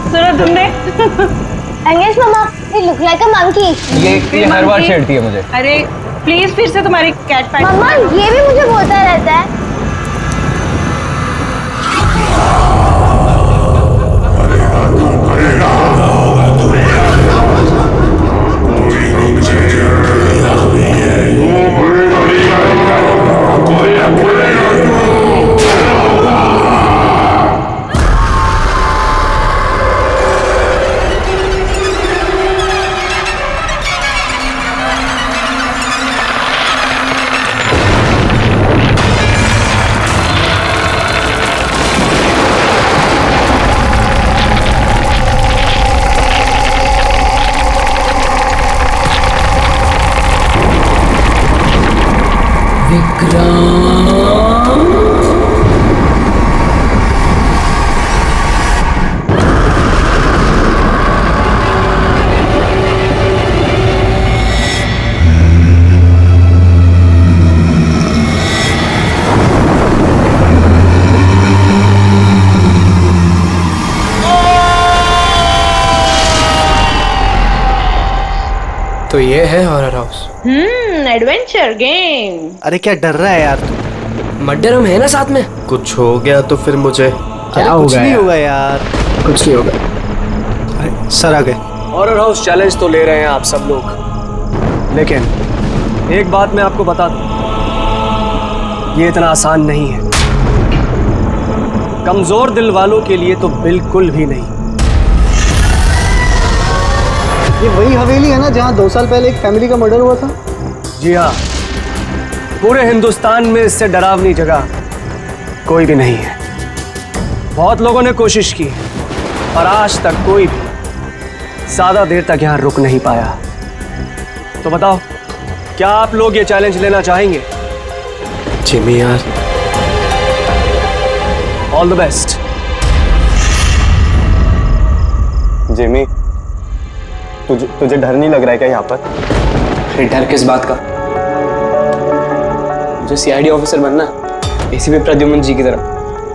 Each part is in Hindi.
सुना तुमने? अंगेज मामा, ये लुक लाइक अ मंकी। ये हर बार छेड़ती है मुझे। अरे प्लीज फिर से तुम्हारी कैट पैट। मम्मा ये भी मुझे बोलता रहता है। तो ये है हॉरर हाउस। Adventure game. अरे क्या डर रहा है यार तू? मर्डर हम है ना साथ में। कुछ हो गया तो फिर मुझे क्या होगा? कुछ नहीं होगा यार, कुछ नहीं होगा। अरे सर आ गए। हॉरर हाउस चैलेंज तो ले रहे हैं आप सब लोग, लेकिन एक बात मैं आपको बता दूं, ये इतना आसान नहीं है। कमजोर दिल वालों के लिए तो बिल्कुल भी नहीं। ये वही हवेली है ना जहाँ 2 साल पहले एक फैमिली का मर्डर हुआ था? जी हाँ, पूरे हिंदुस्तान में इससे डरावनी जगह कोई भी नहीं है। बहुत लोगों ने कोशिश की और आज तक कोई भी ज्यादा देर तक यहाँ रुक नहीं पाया। तो बताओ, क्या आप लोग ये चैलेंज लेना चाहेंगे? जिमी यार, ऑल द बेस्ट। जिमी, तुझे डर नहीं लग रहा है क्या यहाँ पर? डर किस बात का? मुझे सीआईडी ऑफिसर बनना, एसीपी प्रद्युम्न जी की तरह,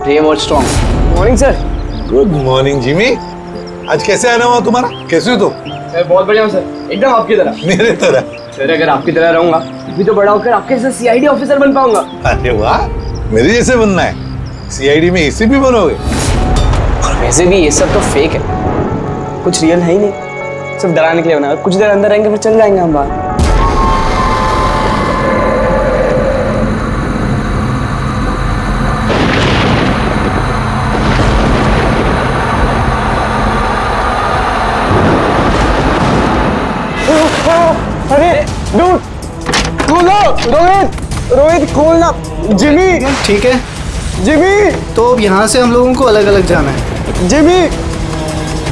ब्रेव और strong. Morning sir. Good morning Jimmy. आज कैसे आना हुआ तुम्हारा? कैसे हो तुम? सर बहुत बढ़िया हूँ सर, एकदम आपकी तरह। मेरे तरह? सर अगर आपकी तरह रहूंगा भी तो बड़ा होकर आपके जैसे सीआईडी ऑफिसर बन पाऊंगा। अरे वाह, मेरे जैसे बनना है। सीआईडी में एसीपी बनोगे? और वैसे भी ये सब तो फेक है, कुछ रियल है ही नहीं, सिर्फ डराने के लिए बना। कुछ देर अंदर रहेंगे फिर चल जाएंगे हम बाहर। अरे डूड, खोलो। रोहित खोलना। जिमी। ठीक है जिमी। तो अब यहाँ से हम लोगों को अलग अलग जाना है। Jimmy.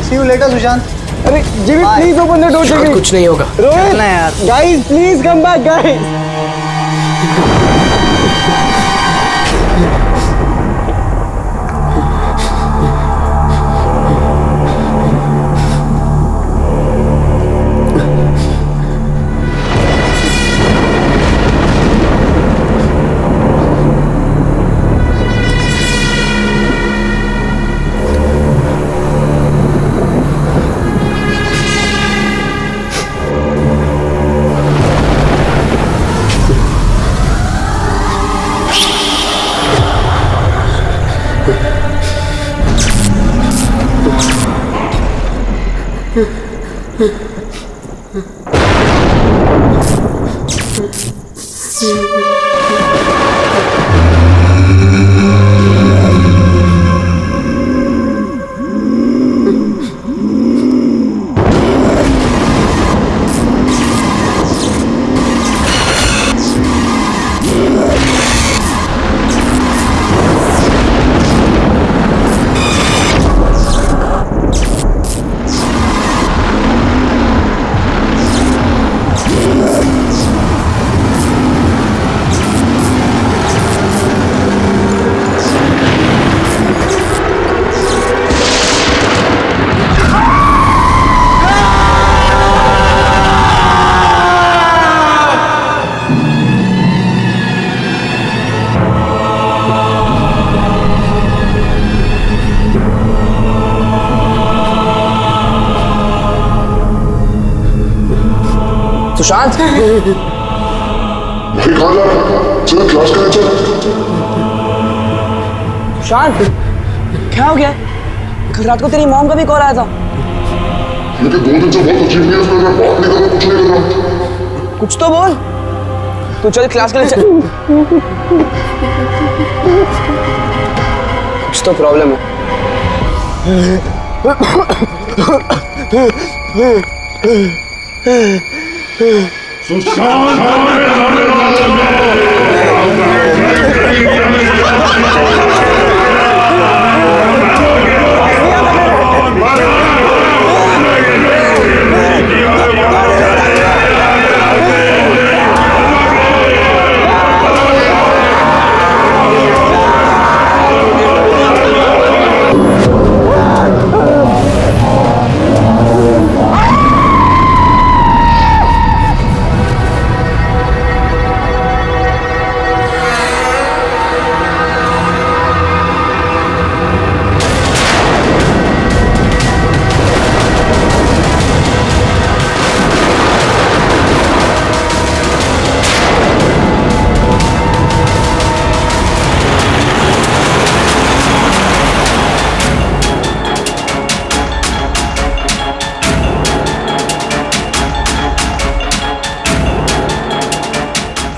See you later Sushant. अरे Jimmy please open the door. Jimmy कुछ नहीं होगा। रोहित चलना है यार। Guys please come back guys. Sushant भाई कहाँ जा रहा है? चल क्लास करें चल। सुशांत क्या हो गया? कल रात को तेरी मॉम का भी कॉल आया था। लेकिन 2 दिन से बहुत अजीब नहीं है, मैं बात नहीं कर रहा, कुछ नहीं कर रहा। कुछ तो बोल। तू चल क्लास के लिए चल। कुछ तो प्रॉब्लम है।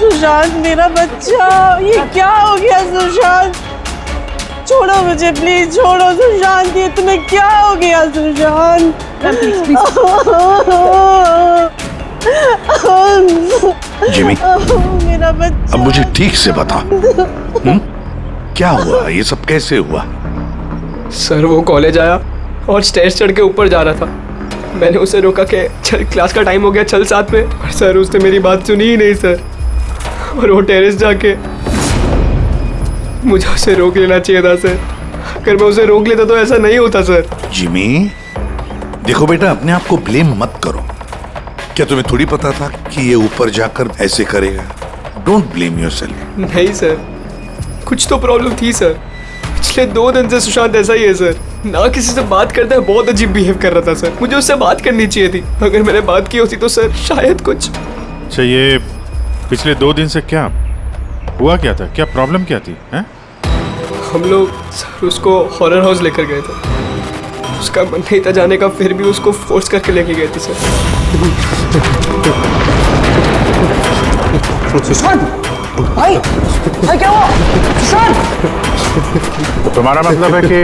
सुशांत मेरा बच्चा, ये क्या हो गया सुशांत? छोड़ो मुझे प्लीज, छोड़ो सुशांत, ये तुम्हें क्या हो गया सुशांत? जिमी, मेरा बच्चा। अब मुझे ठीक से बता, क्या हुआ? ये सब कैसे हुआ? सर वो कॉलेज आया और स्टेज चढ़ के ऊपर जा रहा था। मैंने उसे रोका कि चल क्लास का टाइम हो गया, चल साथ में। पर सर उसने मेरी बात सुनी ही नहीं सर। और वो टेरेस जाके मुझे उसे रोक लेना चाहिए था सर। अगर मैं उसे रोक लेता तो ऐसा नहीं होता सर। जिमी, देखो बेटा, अपने आप को ब्लेम मत करो। क्या तुम्हें थोड़ी पता था कि ये ऊपर जाकर ऐसे करेगा? Don't blame yourself. नहीं सर, कुछ तो प्रॉब्लम थी सर। पिछले 2 दिन से सुशांत ऐसा ही है सर। ना किसी से बात करता है, बहुत अजीब बिहेव कर रहा था सर। मुझे उससे बात करनी चाहिए थी। अगर मैंने बात की होती तो सर शायद कुछ। अच्छा, ये पिछले 2 दिन से क्या हुआ? क्या था? क्या प्रॉब्लम क्या थी? हैं? हम लोग सर उसको हॉरर हाउस लेकर गए थे। उसका मन नहीं था जाने का, फिर भी उसको फोर्स करके लेके गए थे सर। सुशांत भाई, भाई क्या हुआ? सुशांत! तो तुम्हारा मतलब है कि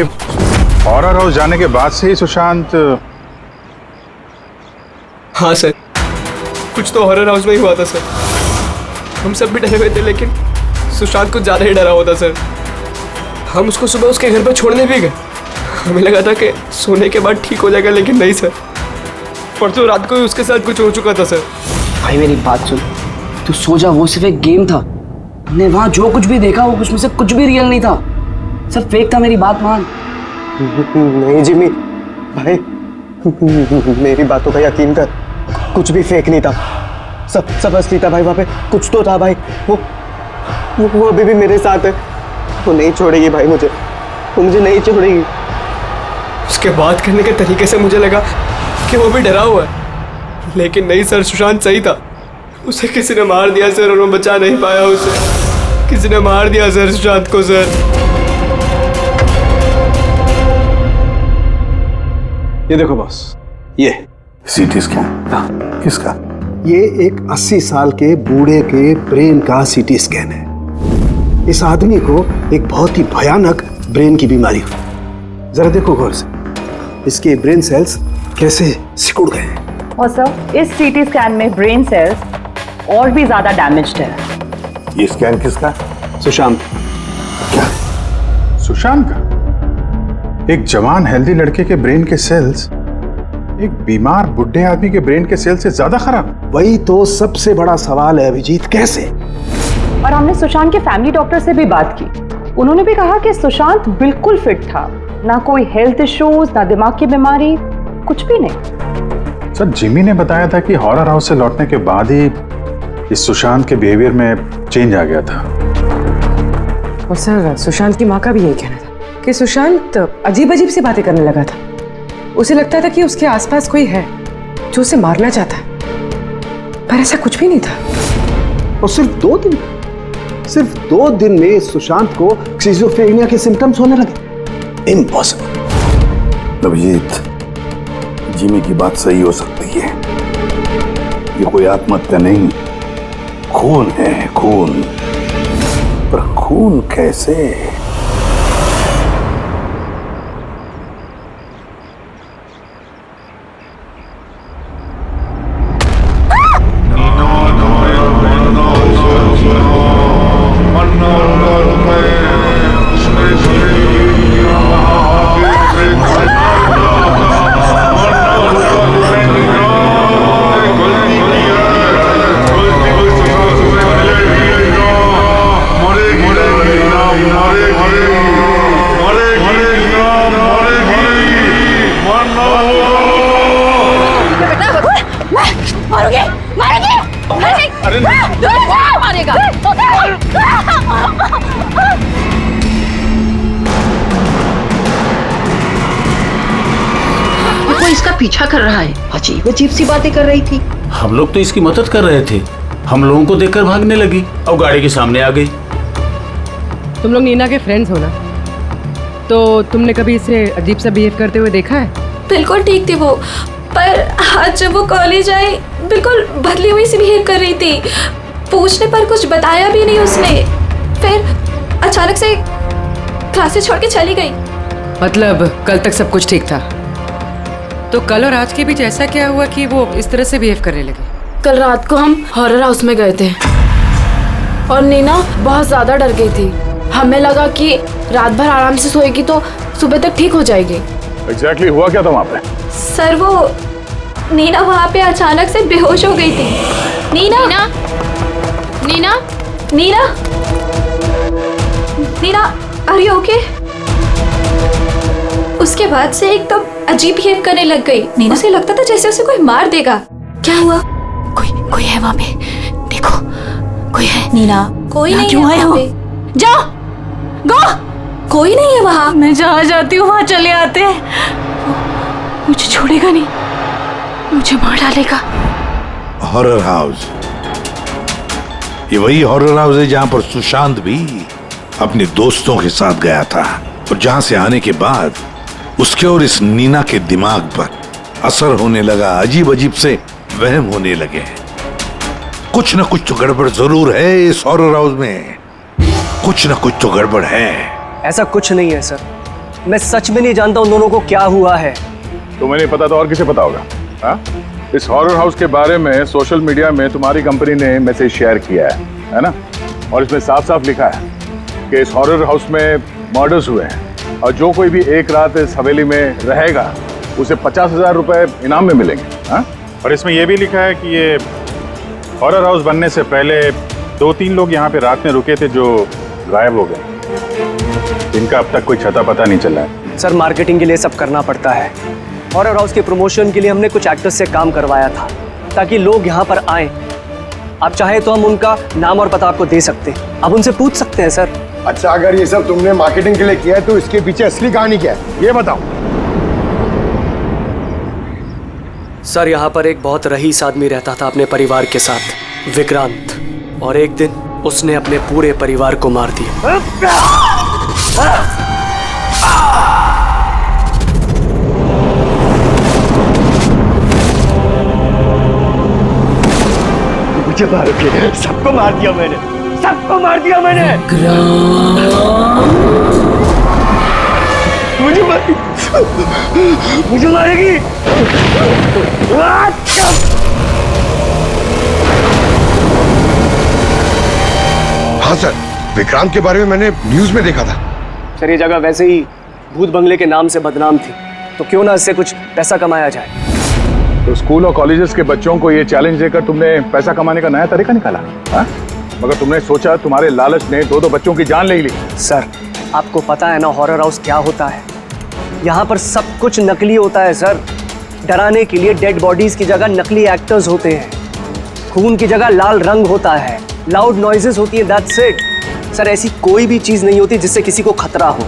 हॉरर हाउस जाने के बाद से ही सुशांत? हाँ सर, कुछ तो हॉरर हाउस में ही हुआ था सर। हम सब भी डरे हुए थे, लेकिन सुशांत कुछ ज़्यादा ही डरा हुआ था सर। हम उसको सुबह उसके घर पर छोड़ने भी गए। हमें लगा था कि सोने के बाद ठीक हो जाएगा, लेकिन नहीं सर। परसों रात को ही उसके साथ कुछ हो चुका था सर। भाई मेरी बात सुन, तू सो जा। वो सिर्फ एक गेम था। हमने वहाँ जो कुछ भी देखा, वो उसमें से कुछ भी रियल नहीं था, सब फेक था। मेरी बात मान। नहीं जिमी भाई, मेरी बातों का यकीन कर, कुछ भी फेक नहीं था, सब असली था भाई। वहाँ पे कुछ तो था भाई। वो अभी भी मेरे साथ है। वो नहीं छोड़ेगी भाई मुझे, वो मुझे नहीं छोड़ेगी। उसके बात करने के तरीके से मुझे लगा कि वो भी डरा हुआ है, लेकिन नहीं सर, सुशांत सही था। उसे किसी ने मार दिया सर, और वो बचा नहीं पाया उसे। किसी ने मार दिया सर सुशांत को सर। ये देखो बॉस, ये सीटी स्कैन किसका? ये एक 80 साल के बूढ़े के ब्रेन का सीटी स्कैन है। इस आदमी को एक बहुत ही भयानक ब्रेन की बीमारी हुई। जरा देखो गौर से, इसके ब्रेन सेल्स कैसे सिकुड़ गए हैं। और सर, इस सीटी स्कैन में ब्रेन सेल्स और भी ज्यादा डैमेज्ड है। ये स्कैन किसका? सुशांत। क्या? सुशांत का? एक जवान हेल्दी लड़के के ब्रेन के सेल्स एक बीमार बुढ़े आदमी के ब्रेन के सेल से ज्यादा खराब? वही तो सबसे बड़ा सवाल है अभिजीत, कैसे? और हमने सुशांत के फैमिली डॉक्टर से भी बात की। उन्होंने भी कहा कि सुशांत बिल्कुल फिट था, ना कोई हेल्थ इश्यूज, ना दिमाग की बीमारी, कुछ भी नहीं। सर, जिमी ने बताया था कि हॉरर हाउस से लौटने के बाद ही इस सुशांत के बिहेवियर में चेंज आ गया था। और सर, सुशांत की माँ का भी यही कहना था कि सुशांत अजीब अजीब सी बातें करने लगा था। उसे लगता था कि उसके आसपास कोई है जो उसे मारना चाहता है। पर ऐसा कुछ भी नहीं था। और सिर्फ 2 दिन, सिर्फ 2 दिन में सुशांत को स्किज़ोफ्रेनिया के सिम्टम्स होने लगे। इम्पॉसिबल। अभिजीत, जिमी की बात सही हो सकती है। ये कोई आत्महत्या नहीं, खून है, खून। पर खून कैसे? वो इसका पीछा कर रहा है। अजीब अजीब सी बातें कर रही थी। हम लोग तो इसकी मदद कर रहे थे, हम लोगों को देखकर भागने लगी और गाड़ी के सामने आ गई। तुम लोग नीना के फ्रेंड्स हो ना, तो तुमने कभी इसे अजीब सा बिहेव करते हुए देखा है? बिल्कुल ठीक थी वो, पर आज जब वो कॉलेज आई बिल्कुल बदली हुई सी बिहेव कर रही थी। पूछने पर कुछ बताया भी नहीं उसने। फिर अचानक से क्लासेस छोड़ के चली गई। मतलब कल तक सब कुछ ठीक था, तो कल और आज के बीच ऐसा क्या हुआ कि वो इस तरह से बिहेव करने लगे? कल रात को हम हॉरर हाउस में गए थे और नीना बहुत ज्यादा डर गई थी। हमें लगा कि रात भर आराम से सोएगी तो सुबह तक ठीक हो जाएगी। एग्जैक्टली हुआ क्या था वहाँ पे? सर वो नीना वहाँ पे अचानक से बेहोश हो गई थी। Neena Neena Neena Neena Neena are you okay? उसके बाद से एकदम अजीब बिहेव करने लग गई। नीना उसे लगता था जैसे उसे कोई मार देगा। क्या हुआ? कोई है वहाँ पे, देखो कोई है। नीना कोई नहीं है वहाँ पे। जाओ गो, कोई नहीं है वहाँ। मैं जहाँ जाती हूँ वहाँ चले आते हैं। मुझे छोड़ेगा नहीं, मुझे मार डालेगा। हॉरर हाउस, ये वही हॉरर हाउस है जहां पर सुशांत भी अपने दोस्तों के साथ गया था और जहां से आने के बाद उसके और इस नीना के दिमाग पर असर होने लगा। अजीब अजीब से वहम होने लगे। कुछ न कुछ तो गड़बड़ जरूर है इस हॉरर हाउस में, कुछ न कुछ तो गड़बड़ है। ऐसा कुछ नहीं है सर, मैं सच में नहीं जानता उन दोनों को क्या हुआ है। तुम्हें नहीं पता तो और किसे पता होगा? हाँ? इस हॉरर हाउस के बारे में सोशल मीडिया में तुम्हारी कंपनी ने मैसेज शेयर किया है ना? और इसमें साफ साफ लिखा है कि इस हॉरर हाउस में मर्डर्स हुए हैं और जो कोई भी एक रात इस हवेली में रहेगा उसे 50,000 रुपए इनाम में मिलेंगे। हाँ? और इसमें यह भी लिखा है कि ये हॉरर हाउस बनने से पहले 2-3 लोग यहाँ पे रात में रुके थे जो गायब हो गए। इनका अब तक कोई छता पता नहीं चला है। सर मार्केटिंग के लिए सब करना पड़ता है। हॉरर हाउस के प्रमोशन के लिए हमने कुछ एक्टर्स से काम करवाया था ताकि लोग यहाँ पर आएं। आप चाहे तो हम उनका नाम और पता आपको दे सकते हैं, आप उनसे पूछ सकते हैं सर। अच्छा, अगर ये सब तुमने मार्केटिंग के लिए किया है तो इसके पीछे असली कहानी क्या है ये बताओ। सर यहाँ पर एक बहुत रईस आदमी रहता था अपने परिवार के साथ, विक्रांत, और एक दिन उसने अपने पूरे परिवार को मार दिया। मुझे मारोगे? सबको मार दिया मैंने, सबको मार दिया मैंने। मुझे मारेगी। हाँ सर, विक्रांत के बारे में मैंने न्यूज में देखा था। सर ये जगह वैसे ही भूत बंगले के नाम से बदनाम थी, तो क्यों ना इससे कुछ पैसा कमाया जाए। तो स्कूल और कॉलेजेस के बच्चों को ये चैलेंज देकर तुमने पैसा कमाने का नया तरीका निकाला। हाँ? मगर तुमने सोचा तुम्हारे लालच ने 2-2 बच्चों की जान ले ली। सर आपको पता है ना हॉरर हाउस क्या होता है? यहाँ पर सब कुछ नकली होता है सर। डराने के लिए डेड बॉडीज की जगह नकली एक्टर्स होते हैं, खून की जगह लाल रंग होता है, लाउड नॉइजेस होती है, दैट्स इट। सर ऐसी कोई भी चीज नहीं होती जिससे किसी को खतरा हो।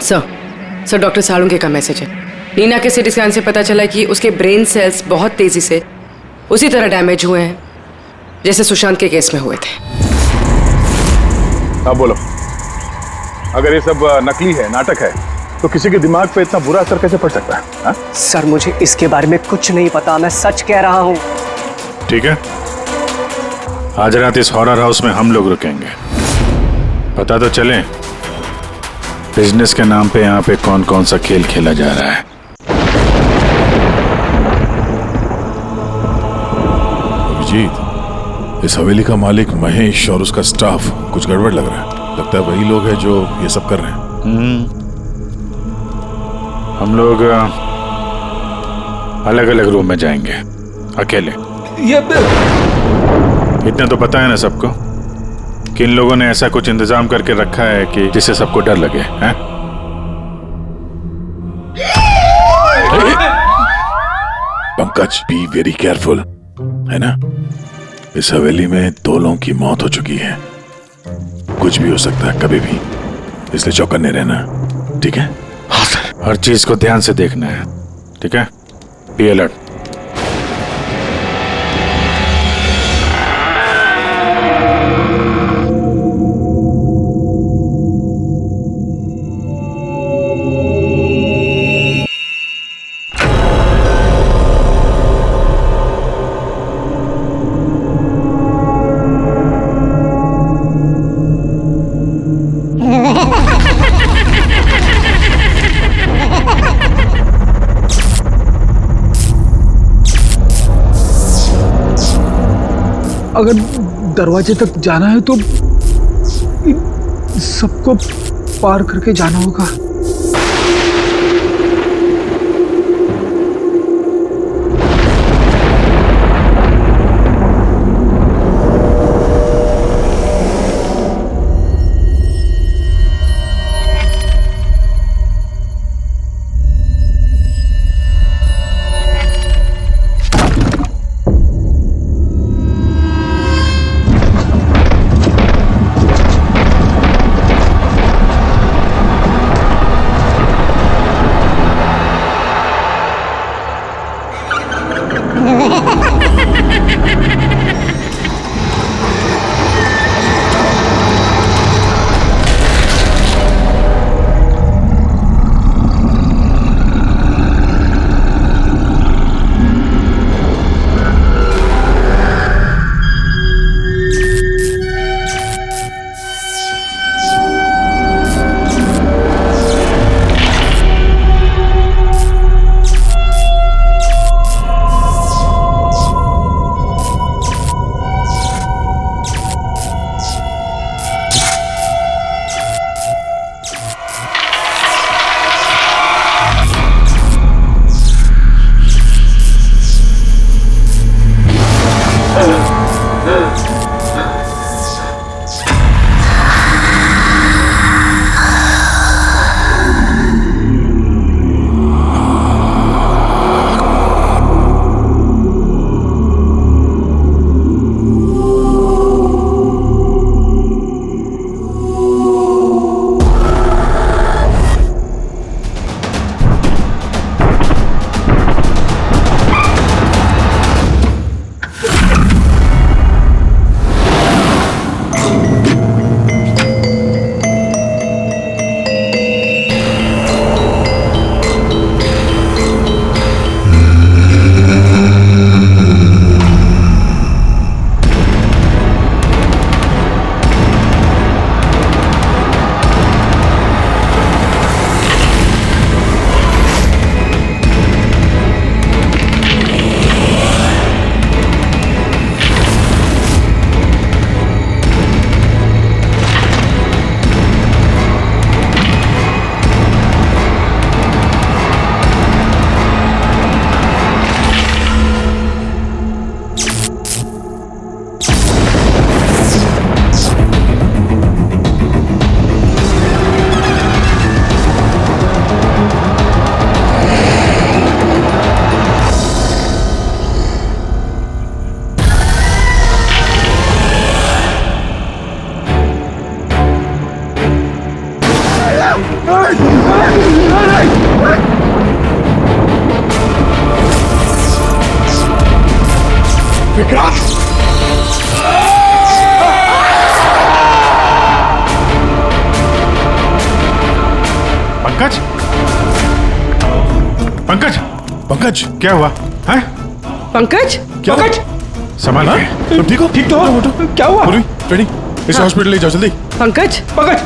सर डॉक्टर सालुंके का मैसेज है। नीना के सीटी स्कैन से पता चला कि उसके ब्रेन सेल्स बहुत तेजी से उसी तरह डैमेज हुए हैं जैसे सुशांत के केस में हुए थे। अब बोलो, अगर ये सब नकली है, नाटक है, तो किसी के दिमाग पे इतना बुरा असर कैसे पड़ सकता है? हा? सर मुझे इसके बारे में कुछ नहीं पता, मैं सच कह रहा हूँ। ठीक है, आज रात इस हॉरर हाउस में हम लोग रुकेंगे। पता तो चले बिजनेस के नाम पे यहाँ पे कौन कौन सा खेल खेला जा रहा है। अभिजीत, इस हवेली का मालिक महेश और उसका स्टाफ कुछ गड़बड़ लग रहा है। लगता है वही लोग हैं जो ये सब कर रहे हैं। हम लोग अलग अलग रूम में जाएंगे, अकेले। इतना तो पता है ना सबको कि इन लोगों ने ऐसा कुछ इंतजाम करके रखा है कि जिससे सबको डर लगे, हैं? पंकज, बी वेरी केयरफुल, है ना? इस हवेली में 2 लोगों की मौत हो चुकी है, कुछ भी हो सकता है कभी भी, इसलिए चौकन्ने रहना, ठीक है? हाँ सर। हर चीज को ध्यान से देखना है, ठीक है? Be alert. अगर दरवाजे तक जाना है तो सबको पार करके जाना होगा। पंकज क्या हुआ है? पंकज, क्या पंकज, संभाल के। तुम ठीक हो? ठीक तो हो? क्या हुआ? रेडी, इसे हॉस्पिटल ले जाओ जल्दी। पंकज, पंकज,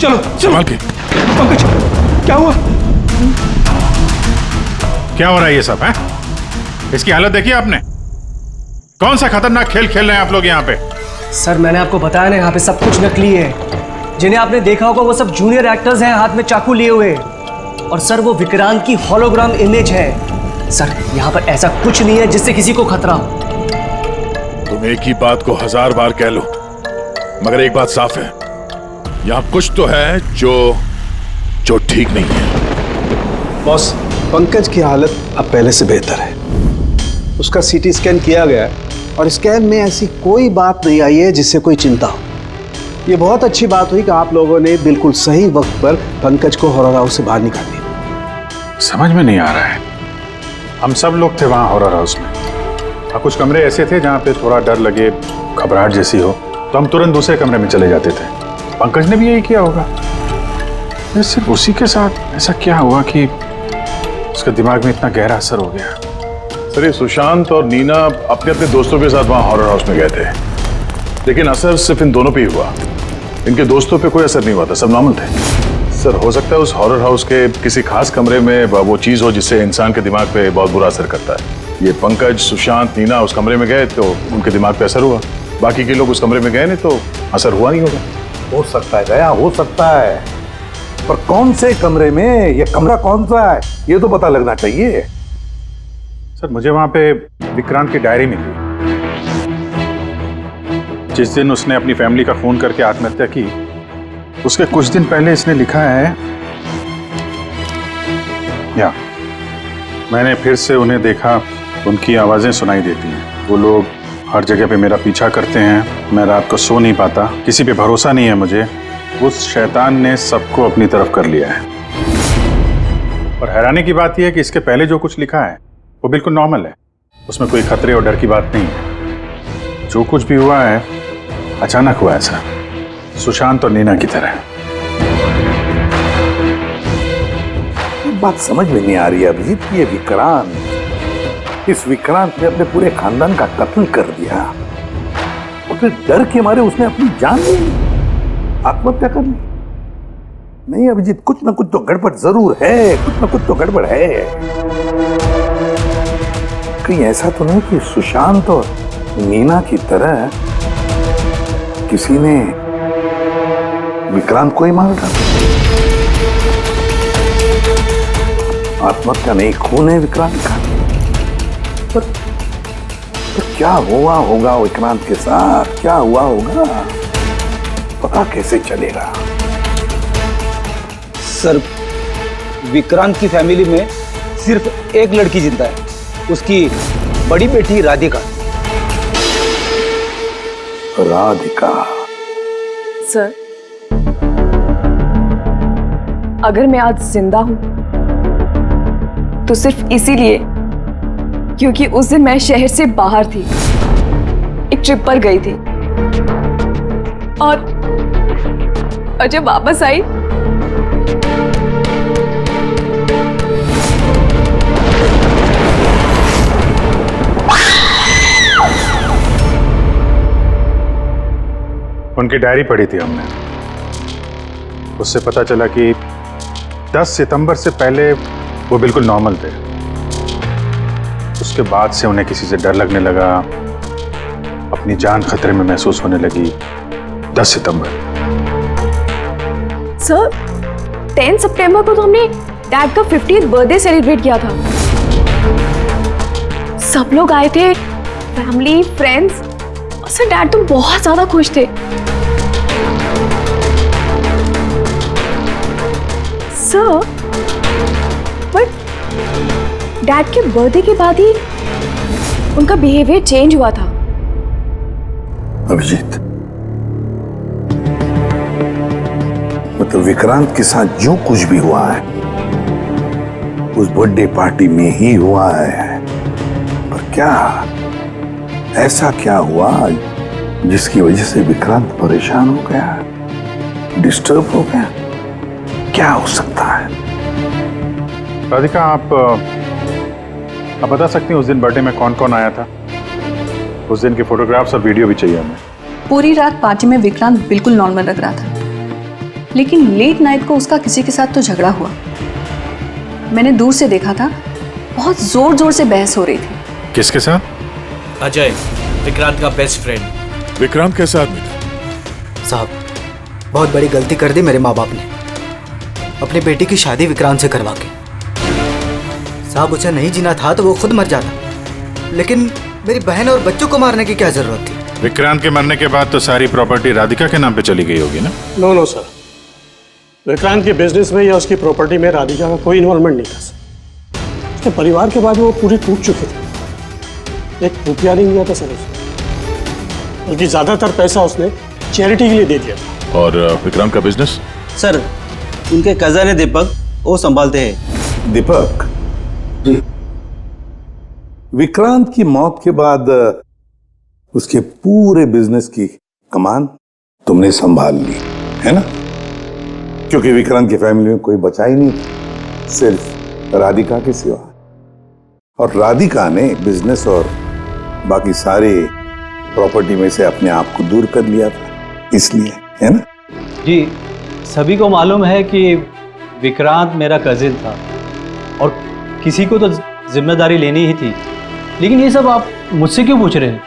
चलो चलो। संभाल के। पंकज, क्या हुआ? क्या हो रहा है ये सब है? इसकी हालत देखी आपने? कौन सा खतरनाक खेल खेल रहे हैं आप लोग यहाँ पे? सर मैंने आपको बताया ना, यहाँ पे सब कुछ नकली है। जिन्हें आपने देखा होगा वो सब जूनियर एक्टर्स हैं, हाथ में चाकू लिए हुए। और सर वो विक्रांत की होलोग्राम इमेज है। सर यहाँ पर ऐसा कुछ नहीं है जिससे किसी को खतरा हो। तुम एक ही बात को 1000 बार कह लो, मगर एक बात साफ है, यहाँ कुछ तो है जो ठीक नहीं है। बॉस, पंकज की हालत अब पहले से बेहतर है। उसका सीटी स्कैन किया गया है और स्कैन में ऐसी कोई बात नहीं आई है जिससे कोई चिंता हो। ये बहुत अच्छी बात हुई कि आप लोगों ने बिल्कुल सही वक्त पर पंकज को हॉरर हाउस से बाहर निकाल दिया। समझ में नहीं आ रहा है, हम सब लोग थे वहां हॉरर हाउस में, और कुछ कमरे ऐसे थे जहां पे थोड़ा डर लगे, घबराहट जैसी हो तो हम तुरंत दूसरे कमरे में चले जाते थे। पंकज ने भी यही किया होगा। सिर्फ उसी के साथ ऐसा क्या हुआ कि उसके दिमाग में इतना गहरा असर हो गया? सर ये सुशांत और नीना अपने अपने दोस्तों के साथ वहां हॉरर हाउस में गए थे, लेकिन असर सिर्फ इन दोनों पे ही हुआ। इनके दोस्तों पे कोई असर नहीं हुआ था, सब नॉर्मल थे। सर हो सकता है उस हॉरर हाउस के किसी खास कमरे में वो चीज हो जिससे इंसान के दिमाग पे बहुत बुरा असर करता है। ये पंकज, सुशांत, नीना उस कमरे में गए तो उनके दिमाग पे असर हुआ। बाकी के लोग उस कमरे में गए नहीं तो असर हुआ नहीं होगा। हो सकता है गया, हो सकता है, पर कौन से कमरे में, ये कमरा कौन सा है ये तो पता लगना चाहिए। सर मुझे वहां पे विक्रांत की डायरी मिली। जिस दिन उसने अपनी फैमिली का खून करके आत्महत्या की, उसके कुछ दिन पहले इसने लिखा है, या मैंने फिर से उन्हें देखा, उनकी आवाजें सुनाई देती हैं। वो लोग हर जगह पे मेरा पीछा करते हैं, मैं रात को सो नहीं पाता, किसी पे भरोसा नहीं है मुझे। उस शैतान ने सबको अपनी तरफ कर लिया है। और हैरानी की बात यह है कि इसके पहले जो कुछ लिखा है वो बिल्कुल नॉर्मल है, उसमें कोई खतरे और डर की बात नहीं है। जो कुछ भी हुआ है अचानक हुआ है सर, सुशांत और नीना की तरह। बात समझ में नहीं आ रही है अभिजीत, ये विक्रांत, इस विक्रांत ने अपने पूरे खानदान का कत्ल कर दिया और फिर डर के मारे उसने अपनी जान ली, आत्महत्या कर ली। नहीं अभिजीत, कुछ ना कुछ तो गड़बड़ जरूर है, कुछ ना कुछ तो गड़बड़ है। कहीं ऐसा तो नहीं कि सुशांत और नीना की तरह किसी ने विक्रांत को ही मार डाला? आत्महत्या नहीं, खून है विक्रांत का। पर क्या हुआ होगा विक्रांत के साथ, क्या हुआ होगा, पता कैसे चलेगा? सर विक्रांत की फैमिली में सिर्फ एक लड़की जिंदा है, उसकी बड़ी बेटी राधिका। राधिका? सर अगर मैं आज जिंदा हूं तो सिर्फ इसीलिए क्योंकि उस दिन मैं शहर से बाहर थी, एक ट्रिप पर गई थी, और जब वापस आई उनकी डायरी पढ़ी थी हमने, उससे पता चला कि 10 सितंबर से पहले वो बिल्कुल नॉर्मल थे। उसके बाद से उन्हें किसी से डर लगने लगा, अपनी जान खतरे में महसूस होने लगी। 10 सितंबर। सर 10 सितंबर को तो हमने डैड का 50th बर्थडे सेलिब्रेट किया था। सब लोग आए थे, फैमिली, फ्रेंड्स, और सर डैड तो बहुत ज्यादा खुश थे। सर बट डैड के बर्थडे के बाद ही उनका बिहेवियर चेंज हुआ था। अभिजीत, मतलब विक्रांत के साथ जो कुछ भी हुआ है उस बर्थडे पार्टी में ही हुआ है, पर क्या ऐसा क्या हुआ जिसकी वजह से विक्रांत परेशान हो गया, डिस्टर्ब हो गया? क्या हो सकता है? राधिका, आप बता सकती हैं उस दिन बर्थडे में कौन कौन आया था? उस दिन के फोटोग्राफ्स और वीडियो भी चाहिए हमें। पूरी रात पार्टी में विक्रांत बिल्कुल नॉर्मल लग रहा था, लेकिन लेट नाइट को उसका किसी के साथ तो झगड़ा हुआ। मैंने दूर से देखा था, बहुत जोर जोर से बहस हो रही थी। किसके साथ? अजय, विक्रांत का बेस्ट फ्रेंड। विक्रांत कैसा आदमी था? साहब, बहुत बड़ी गलती कर दी मेरे माँ बाप ने, अपनी बेटी की शादी विक्रांत से करवा के। साहब, उसे नहीं जीना था तो वो खुद मर जाता, लेकिन मेरी बहन और बच्चों को मारने की क्या जरूरत थी? विक्रांत के मरने के बाद तो सारी प्रॉपर्टी राधिका के नाम पे चली गई होगी ना? नो सर, विक्रांत के बिजनेस में या उसकी प्रॉपर्टी में राधिका का कोई इन्वॉल्वमेंट नहीं था सर। उसके परिवार के बाद वो पूरी टूट चुके थे। एक रुपया नहीं दिया था सर उसने, बल्कि ज्यादातर पैसा उसने चैरिटी के लिए दे दिया था। और विक्रांत का बिजनेस? सर, उनके कजन है दीपक, वो संभालते हैं। दीपक जी, विक्रांत की मौत के बाद उसके पूरे बिजनेस की कमान तुमने संभाल ली है ना? क्योंकि विक्रांत की फैमिली में कोई बचा ही नहीं, सिर्फ राधिका के सिवा। और राधिका ने बिजनेस और बाकी सारे प्रॉपर्टी में से अपने आप को दूर कर लिया था, इसलिए, है ना? जी, सभी को मालूम है कि विक्रांत मेरा कजिन था और किसी को तो जिम्मेदारी लेनी ही थी, लेकिन ये सब आप मुझसे क्यों पूछ रहे हैं?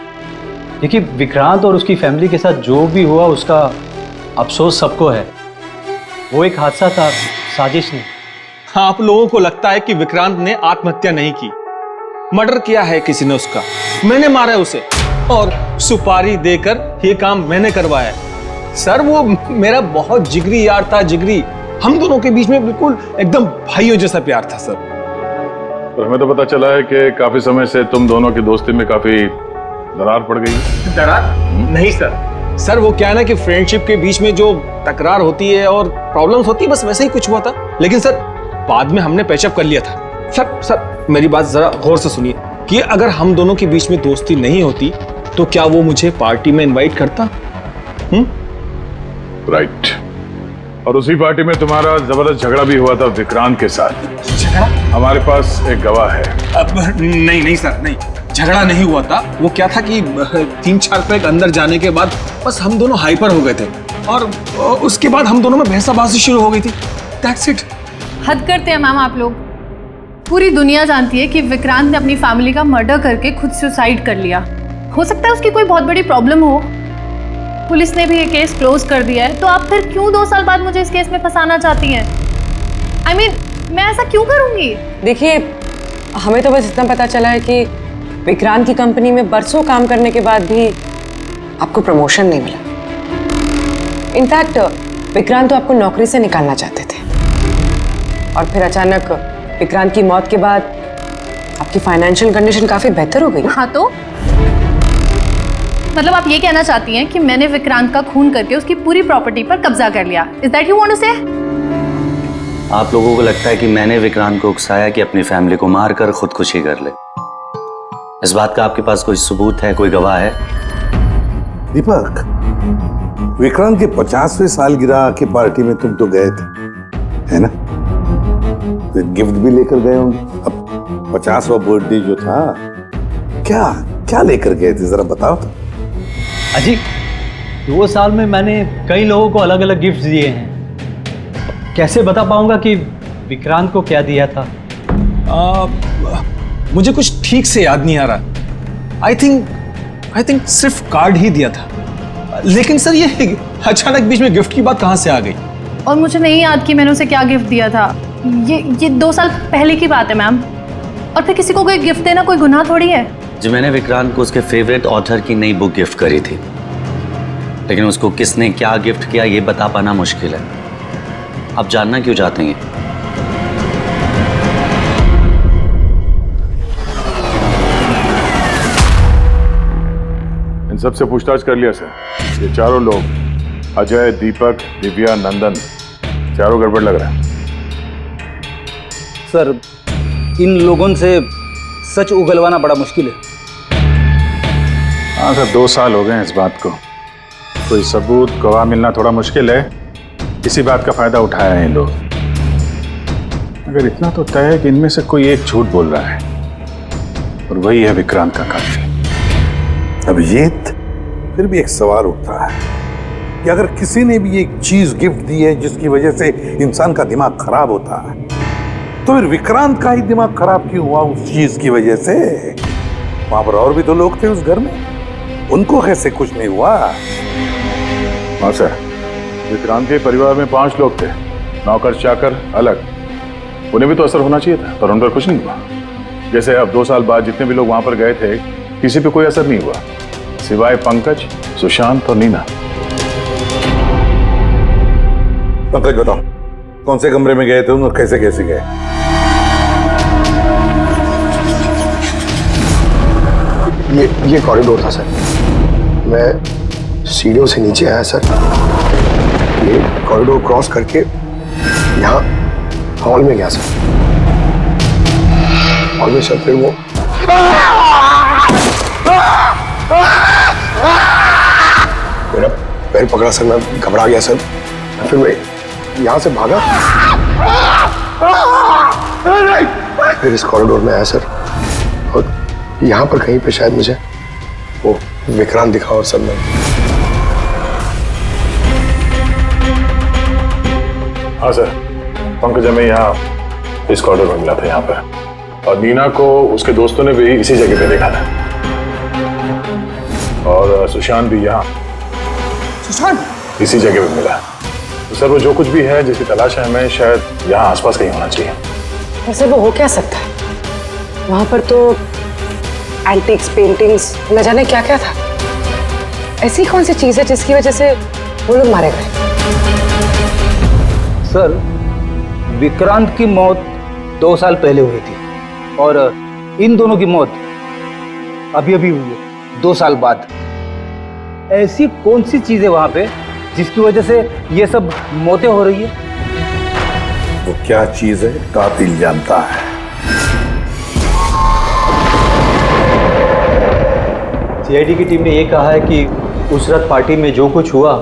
देखिए, विक्रांत और उसकी फैमिली के साथ जो भी हुआ उसका अफसोस सबको है। वो एक हादसा था, साजिश नहीं। आप लोगों को लगता है कि विक्रांत ने आत्महत्या नहीं की, मर्डर किया है किसी ने उसका। मैंने मारा है उसे और सुपारी देकर ये काम मैंने करवाया है। सर, वो मेरा बहुत जिगरी यार था, जिगरी। हम दोनों के बीच में बिल्कुल एकदम भाइयों जैसा प्यार था सर। तो हमें तो पता चला है कि काफी समय से तुम दोनों की दोस्ती में काफी दरार पड़ गई। दरार? नहीं सर। सर, वो क्या है ना कि फ्रेंडशिप के बीच में जो तकरार होती है और प्रॉब्लम्स होती है, बस वैसे ही कुछ हुआ था। लेकिन सर, बाद में हमने पैचअप कर लिया था। सर मेरी बात जरा गौर से सुनिए कि अगर हम दोनों के बीच में दोस्ती नहीं होती तो क्या वो मुझे पार्टी में इनवाइट करता? राइट। और उसी पार्टी में तुम्हारा जबरदस्त झगड़ा भी हुआ था विक्रांत के साथ। झगड़ा? हमारे पास एक गवाह है। नहीं सर, नहीं, झगड़ा नहीं हुआ था। वो क्या था कि 3-4 पैक अंदर जाने के बाद बस हम दोनों हाइपर हो गए थे और उसके बाद हम दोनों में बहसाबाजी शुरू हो गई थी। That's it. हद करते हैं मैम आप लोग। पूरी दुनिया जानती है कि विक्रांत ने अपनी फैमिली का मर्डर करके खुद सुसाइड कर लिया। हो सकता है उसकी कोई बहुत बड़ी प्रॉब्लम हो, पुलिस ने भी ये केस क्लोज कर दिया है, तो आप फिर क्यों 2 साल बाद मुझे इस केस में फंसाना चाहती हैं? I mean, मैं ऐसा क्यों करूंगी? देखिए, हमें तो बस इतना पता चला है कि विक्रांत की कंपनी में बरसों काम करने के बाद भी आपको प्रमोशन नहीं मिला। इनफैक्ट विक्रांत तो आपको नौकरी से निकालना चाहते थे, और फिर अचानक विक्रांत की मौत के बाद आपकी फाइनेंशियल कंडीशन काफी बेहतर हो गई। हाँ, तो मतलब आप ये कहना चाहती हैं कि मैंने विक्रांत का खून करके उसकी पूरी प्रॉपर्टी पर कब्जा कर लिया? Is that you want to say? आप लोगों को लगता है कि मैंने विक्रांत को उकसाया कि अपनी फैमिली को मारकर खुदकुशी कर ले। इस बात का आपके पास कोई सबूत है, कोई गवाह है? दीपक, विक्रांत के 50वें सालगिरह की पार्टी में तुम तो गए थे, है ना? तो गिफ्ट भी लेकर गए होंगे। अब 50वां बर्थडे जो था, क्या क्या लेकर गए थे, जरा बताओ तो। अजी, 2 साल में मैंने कई लोगों को अलग अलग गिफ्ट दिए हैं। कैसे बता पाऊंगा कि विक्रांत को क्या दिया था? मुझे कुछ ठीक से याद नहीं आ रहा। आई थिंक सिर्फ कार्ड ही दिया था। लेकिन सर, ये अचानक बीच में गिफ्ट की बात कहाँ से आ गई? और मुझे नहीं याद कि मैंने उसे क्या गिफ्ट दिया था। ये 2 साल पहले की बात है मैम। और फिर किसी को कोई गिफ्ट देना कोई गुनाह थोड़ी है। जो मैंने विक्रांत को उसके फेवरेट ऑथर की नई बुक गिफ्ट करी थी, लेकिन उसको किसने क्या गिफ्ट किया ये बता पाना मुश्किल है। आप जानना क्यों चाहते हैं? इन सबसे पूछताछ कर लिया सर। ये चारों लोग, अजय, दीपक, दिव्या, नंदन, चारों गड़बड़ लग रहा है। सर, इन लोगों से सच उगलवाना बड़ा मुश्किल है। हाँ सर, 2 साल हो गए हैं इस बात को। कोई सबूत, गवाह मिलना थोड़ा मुश्किल है। इसी बात का फायदा उठाया है इन लोग। अगर इतना तो तय है कि इनमें से कोई एक झूठ बोल रहा है, और वही है विक्रांत का कातिल। अभिजीत, फिर भी एक सवाल उठता है कि अगर किसी ने भी एक चीज गिफ्ट दी है जिसकी वजह से इंसान का दिमाग खराब होता है, तो फिर विक्रांत का ही दिमाग खराब क्यों हुआ उस चीज की वजह से? वहां पर और भी तो लोग थे उस घर में, उनको कैसे कुछ नहीं हुआ? हाँ सर, विक्रांत के परिवार में 5 लोग थे, नौकर चाकर अलग, उन्हें भी तो असर होना चाहिए था, पर उन पर कुछ नहीं हुआ। जैसे अब 2 साल बाद जितने भी लोग वहां पर गए थे, किसी पे कोई असर नहीं हुआ, सिवाय पंकज, सुशांत और नीना। पंकज बताओ, कौन से कमरे में गए थे और कैसे कैसे गए? ये कॉरिडोर था सर। मैं सीढ़ियों से नीचे आया सर, ये कॉरिडोर क्रॉस करके यहाँ हॉल में गया सर। हॉल में सर फिर वो मेरा पैर पकड़ा सर, मैं घबरा गया सर। फिर मैं यहाँ से भागा, फिर इस कॉरिडोर में आया सर, और यहाँ पर कहीं पे शायद मुझे वो विक्रांत दिखा। और सर मैं हाँ सर, पंकज हमें यहाँ इस कॉरिडोर में मिला था यहाँ पर, और नीना को उसके दोस्तों ने भी इसी जगह पे देखा था, और सुशांत भी यहाँ इसी जगह पे मिला। तो सर वो जो कुछ भी है जिसकी तलाश है हमें, शायद यहाँ आसपास कहीं होना चाहिए। वैसे वो हो क्या सकता है? वहां पर तो एंटीक्स, पेंटिंग्स, न जाने क्या क्या था। ऐसी कौन सी चीज है जिसकी वजह से वो लोग मारे गए? सर, विक्रांत की मौत 2 साल पहले हुई थी, और इन दोनों की मौत अभी अभी हुई है 2 साल बाद। ऐसी कौन सी चीज है वहां पे जिसकी वजह से ये सब मौतें हो रही है? वो क्या चीज है कातिल जानता है। सीआईडी की टीम ने ये कहा है कि उस रात पार्टी में जो कुछ हुआ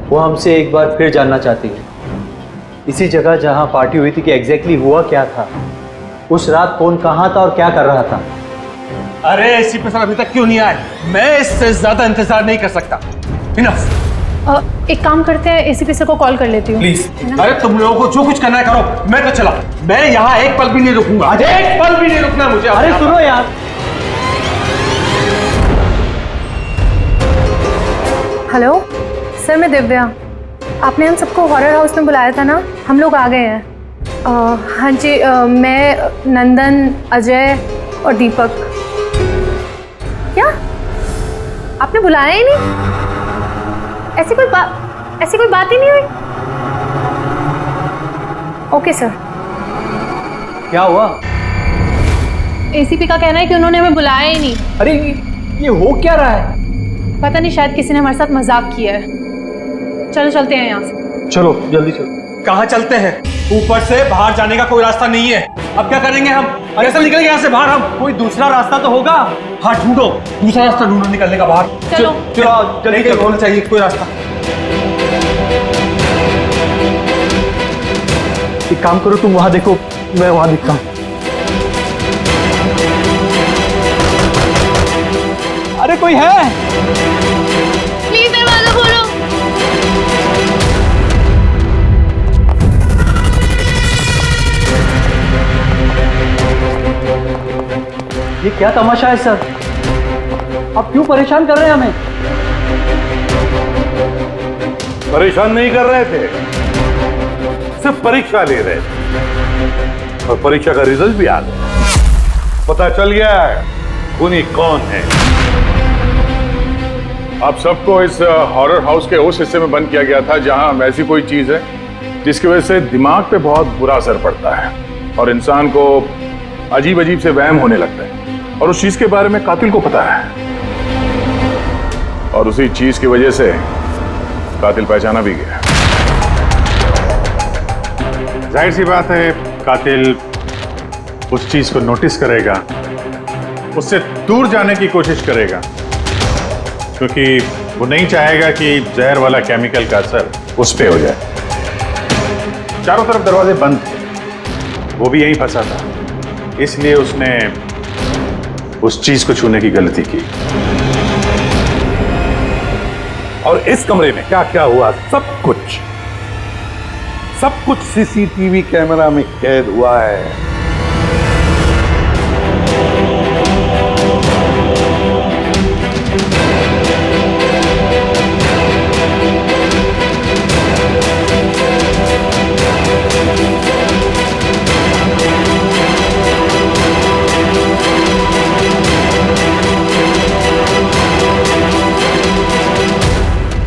वो हमसे एक बार फिर जानना चाहती है। इसी जगह जहां पार्टी हुई थी कि एग्जैक्टली हुआ क्या था, उस रात कौन कहां था और क्या कर रहा था। अरे एसीपी सर अभी तक क्यों नहीं आए? मैं इससे ज्यादा इंतजार नहीं कर सकता। इनफ। एक काम करते हैं, एसीपी सर को कॉल कर लेती हूँ। प्लीज। अरे तुम लोगों को जो कुछ करना है करो, मैं तो चला। मैं यहाँ एक पल भी नहीं रुकूंगा, एक पल भी नहीं रुकना मुझे। अरे सुनो यार। हेलो सर, मैं दिव्या। आपने हम सबको हॉरर हाउस में बुलाया था ना, हम लोग आ गए हैं। हाँ जी, मैं, नंदन, अजय और दीपक। क्या आपने बुलाया ही नहीं? ऐसी कोई बात ही नहीं हुई? Okay sir. क्या हुआ? एसीपी का कहना है कि उन्होंने हमें बुलाया ही नहीं। अरे ये हो क्या रहा है? पता नहीं, शायद किसी ने हमारे साथ मजाक किया है। चलो चलते हैं यहाँ से। चलो जल्दी चलो। कहाँ चलते हैं? ऊपर से बाहर जाने का कोई रास्ता नहीं है। अब क्या करेंगे हम? कैसे निकलेंगे यहाँ से बाहर हम? कोई दूसरा रास्ता तो होगा। हाँ ढूंढो, दूसरा रास्ता ढूंढो निकलने का बाहर। चलो चलो जल्दी होना चाहिए कोई रास्ता। एक काम करो, तुम वहां देखो, मैं वहां दिखता हूँ। अरे कोई है? प्लीज दरवाजा खोलो। ये क्या तमाशा है सर? आप क्यों परेशान कर रहे हैं हमें? परेशान नहीं कर रहे थे, सिर्फ परीक्षा ले रहे थे, और परीक्षा का रिजल्ट भी आ गया। पता चल गया है खूनी कौन है। आप सबको इस हॉरर हाउस के उस हिस्से में बंद किया गया था जहां ऐसी कोई चीज है जिसकी वजह से दिमाग पे बहुत बुरा असर पड़ता है और इंसान को अजीब अजीब से वहम होने लगता है, और उस चीज के बारे में कातिल को पता है, और उसी चीज की वजह से कातिल पहचाना भी गया। जाहिर सी बात है कातिल उस चीज को नोटिस करेगा, उससे दूर जाने की कोशिश करेगा, क्योंकि वो नहीं चाहेगा कि जहर वाला केमिकल का असर उस पे हो जाए। चारों तरफ दरवाजे बंद थे, वो भी यहीं फंसा था, इसलिए उसने उस चीज को छूने की गलती की। और इस कमरे में क्या क्या हुआ सब कुछ सीसीटीवी कैमरा में कैद हुआ है।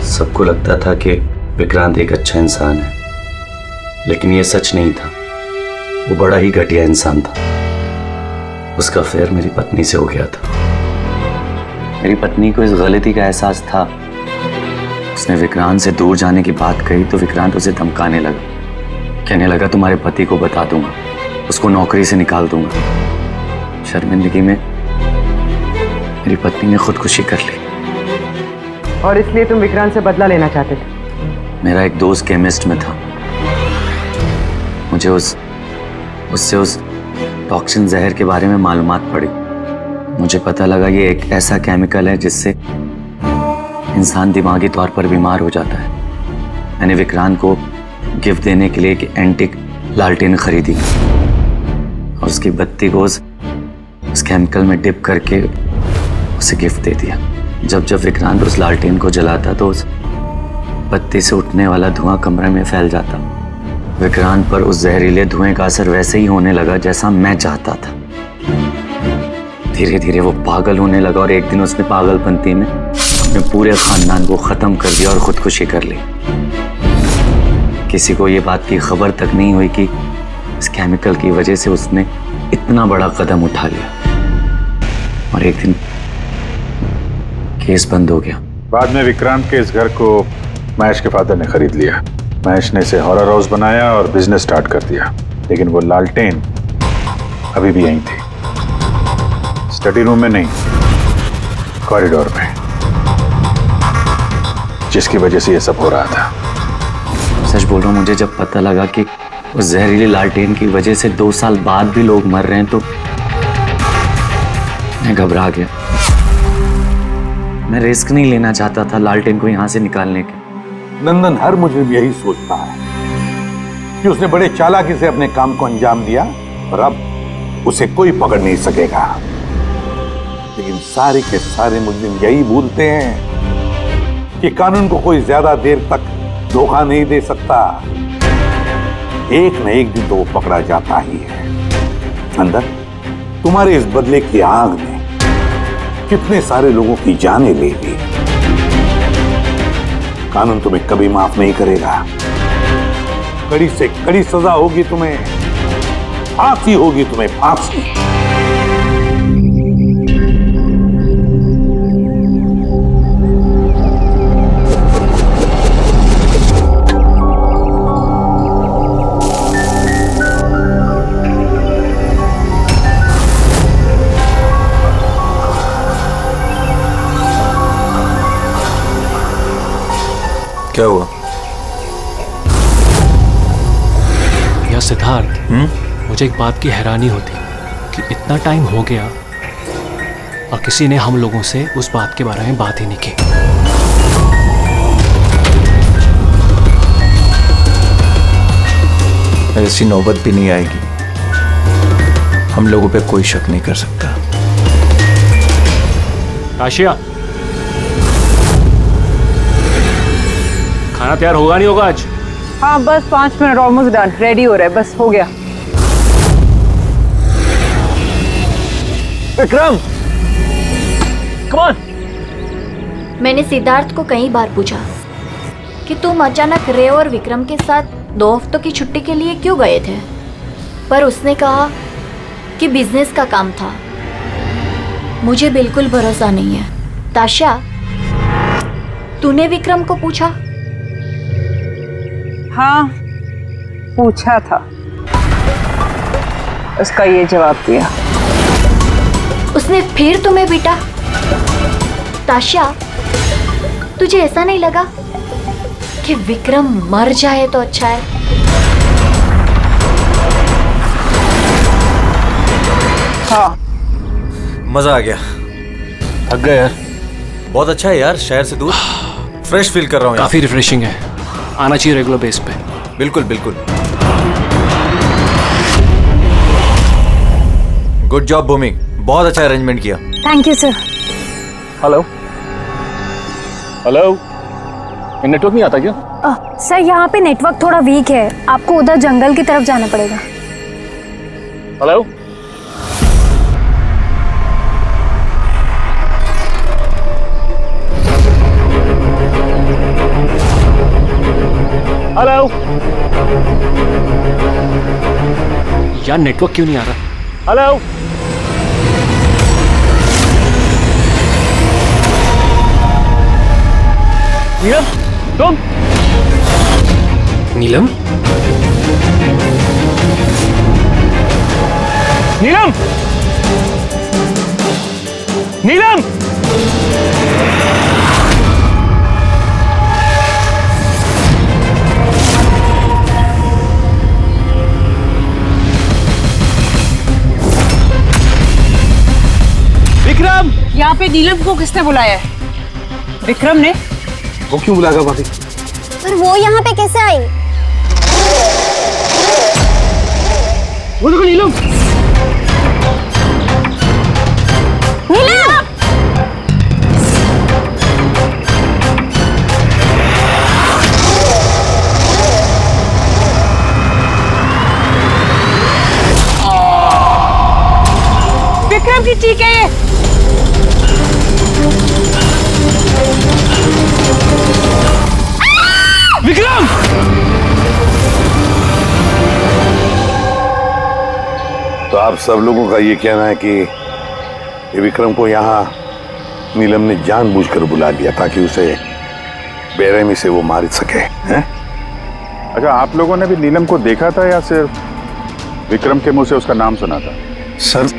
सबको लगता था कि विक्रांत एक अच्छा इंसान है, लेकिन ये सच नहीं था। वो बड़ा ही घटिया इंसान था। उसका अफेयर मेरी पत्नी से हो गया था। मेरी पत्नी को इस गलती का एहसास था। उसने विक्रांत से दूर जाने की बात कही तो विक्रांत उसे धमकाने लगा। कहने लगा तुम्हारे पति को बता दूंगा, उसको नौकरी से निकाल दूंगा। शर्मिंदगी में मेरी पत्नी ने खुदकुशी कर ली। और इसलिए तुम विक्रांत से बदला लेना चाहते थे? मेरा एक दोस्त केमिस्ट में था। मुझे उससे उस टॉक्सिन जहर के बारे में मालूमात पड़ी। मुझे पता लगा ये एक ऐसा केमिकल है जिससे इंसान दिमागी तौर पर बीमार हो जाता है। मैंने विक्रांत को गिफ्ट देने के लिए एक एंटीक लालटेन खरीदी और उसकी बत्ती को उस केमिकल में डिप करके उसे गिफ्ट दे दिया। जब विक्रांत उस लालटेन को जलाता तो उस बत्ती से उठने वाला धुआं कमरे में फैल जाता। विक्रांत पर उस जहरीले धुएं का असर वैसे ही होने लगा जैसा मैं चाहता था। धीरे धीरे वो पागल होने लगा और एक दिन उसने पागलपंती में अपने पूरे खानदान को खत्म कर दिया और खुदकुशी कर ली। किसी को ये बात की खबर तक नहीं हुई कि इस केमिकल की वजह से उसने इतना बड़ा कदम उठा लिया। और एक दिन केस बंद हो गया। बाद में विक्रांत के इस घर को महेश के फादर ने खरीद लिया। महेश ने इसे हॉरर हाउस बनाया और बिजनेस स्टार्ट कर दिया। लेकिन वो लालटेन अभी भी यहीं थी। स्टडी रूम में नहीं, कॉरिडोर में, जिसकी वजह से ये सब हो रहा था। सच बोल रहा हूं, मुझे जब पता लगा कि उस जहरीली लालटेन की वजह से 2 साल बाद भी लोग मर रहे हैं तो मैं घबरा गया। मैं रिस्क नहीं लेना चाहता था लालटेन को यहां से निकालने के। नंदन, हर मुजरिम यही सोचता है कि उसने बड़े चालाकी से अपने काम को अंजाम दिया और अब उसे कोई पकड़ नहीं सकेगा। लेकिन सारे के सारे मुजरिम यही भूलते हैं कि कानून को कोई ज्यादा देर तक धोखा नहीं दे सकता। एक न एक दिन तो वो पकड़ा जाता ही है। नंदन, तुम्हारे इस बदले की आग ने कितने सारे लोगों की जानें ले ली। कानून तुम्हें कभी माफ नहीं करेगा। कड़ी से कड़ी सजा होगी तुम्हें, फांसी होगी तुम्हें, फांसी। क्या हुआ? या सिद्धार्थ, मुझे एक बात की हैरानी होती कि इतना टाइम हो गया और किसी ने हम लोगों से उस बात के बारे में बात ही नहीं की। ऐसी नौबत भी नहीं आएगी। हम लोगों पे कोई शक नहीं कर सकता। आशिया, खाना तैयार होगा नहीं होगा आज? हाँ, बस 5 मिनट, ऑलमोस्ट डन, रेडी हो रहा है, बस हो गया। Vikram, come on. मैंने सिद्धार्थ को कई बार पूछा कि तुम अचानक रे और विक्रम के साथ 2 हफ्तों की छुट्टी के लिए क्यों गए थे, पर उसने कहा कि बिजनेस का काम था। मुझे बिल्कुल भरोसा नहीं है। ताशा, तूने विक्रम को पूछा? हाँ, पूछा था। उसका ये जवाब दिया। उसने फिर तुम्हें पीटा? ताशा, तुझे ऐसा नहीं लगा कि विक्रम मर जाए तो अच्छा है? हाँ, मजा आ गया। थक गए यार। बहुत अच्छा है यार, शहर से दूर फ्रेश फील कर रहा हूँ। काफी रिफ्रेशिंग है, आना चाहिए रेगुलर बेस पे। बिल्कुल बिल्कुल। गुड जॉब भूमि, बहुत अच्छा अरेंजमेंट किया। Thank you sir. Hello hello, network नहीं आता क्या? सर यहाँ पे नेटवर्क थोड़ा वीक है, आपको उधर जंगल की तरफ जाना पड़ेगा। हेलो हेलो यार नेटवर्क क्यों नहीं आ रहा? हेलो नीलम, तुम? नीलम? नीलम, नीलम, विक्रम, यहाँ पे नीलम को किसने बुलाया है? विक्रम ने? वो क्यों बुलाएगा भाभी? पर वो यहाँ पे कैसे आई? वो देखो नीलम। नीलम! विक्रम की चीख है ये। विक्रम! तो आप सब लोगों का ये कहना है कि ये विक्रम को यहाँ नीलम ने जानबूझकर बुला लिया ताकि उसे बेरहमी से वो मार सके, हैं? अच्छा, आप लोगों ने भी नीलम को देखा था या सिर्फ विक्रम के मुंह से उसका नाम सुना था? सर,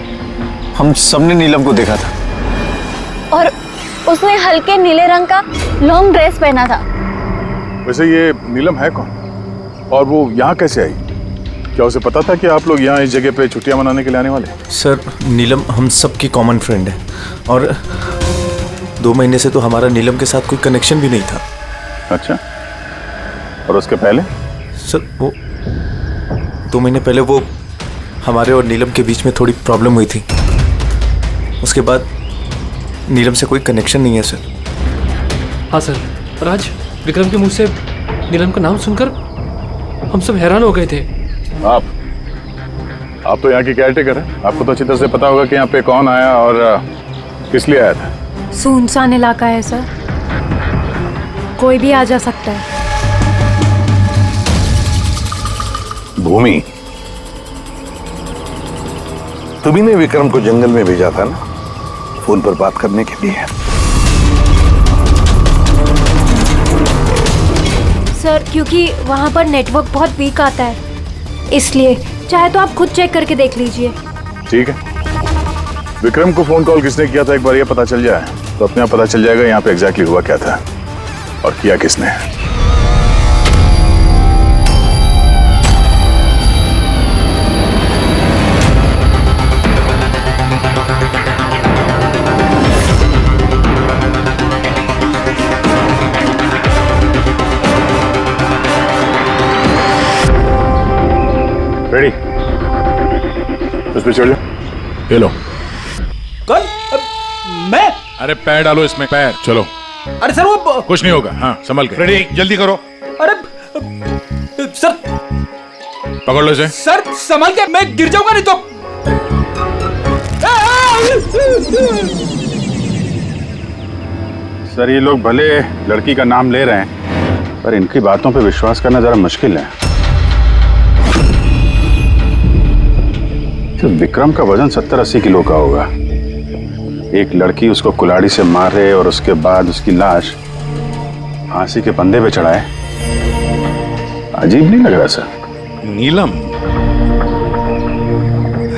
हम सबने नीलम को देखा था। और उसने हल्के नीले रंग का लॉन्ग ड्रेस पहना था। वैसे ये नीलम है कौन और वो यहाँ कैसे आई? क्या उसे पता था कि आप लोग यहाँ इस जगह पे छुट्टियां मनाने के लिए आने वाले? सर, नीलम हम सबकी कॉमन फ्रेंड है और 2 महीने से तो हमारा नीलम के साथ कोई कनेक्शन भी नहीं था। अच्छा, और उसके पहले? सर, वो 2 महीने पहले वो हमारे और नीलम के बीच में थोड़ी प्रॉब्लम हुई थी। उसके बाद नीलम से कोई कनेक्शन नहीं है सर। हाँ सर, राज, विक्रम के मुंह से नीलम का नाम सुनकर हम सब हैरान हो गए थे। आप तो यहाँ की केयरटेकर हैं, आपको तो अच्छी तरह से पता होगा कि यहाँ पे कौन आया और किस लिए आया था। सुनसान इलाका है सर, कोई भी आ जा सकता है। भूमि, तुम्ही ने विक्रम को जंगल में भेजा था ना, फोन पर बात करने के लिए? सर, क्योंकि वहाँ पर नेटवर्क बहुत वीक आता है, इसलिए चाहे तो आप खुद चेक करके देख लीजिए। ठीक है, विक्रम को फोन कॉल किसने किया था एक बार ये पता चल जाए तो अपने आप पता चल जाएगा यहाँ पे एग्जैक्टली हुआ क्या था और किया किसने। रेडी? उस पे चढ़ जाओ। ये लो। कौन? मैं? अरे पैर डालो इसमें, पैर। चलो। अरे सर, वो कुछ नहीं होगा। हाँ, संभल के। रेडी, जल्दी करो। अरे सर, पकड़ लो इसे। सर संभल के, मैं गिर जाऊंगा नहीं तो। सर, ये लोग भले लड़की का नाम ले रहे हैं पर इनकी बातों पे विश्वास करना जरा मुश्किल है। तो विक्रम का वजन 70-80 किलो का होगा। एक लड़की उसको कुल्हाड़ी से मारे और उसके बाद उसकी लाश फांसी के फंदे पे चढ़ाए, अजीब नहीं लग रहा सर? नीलम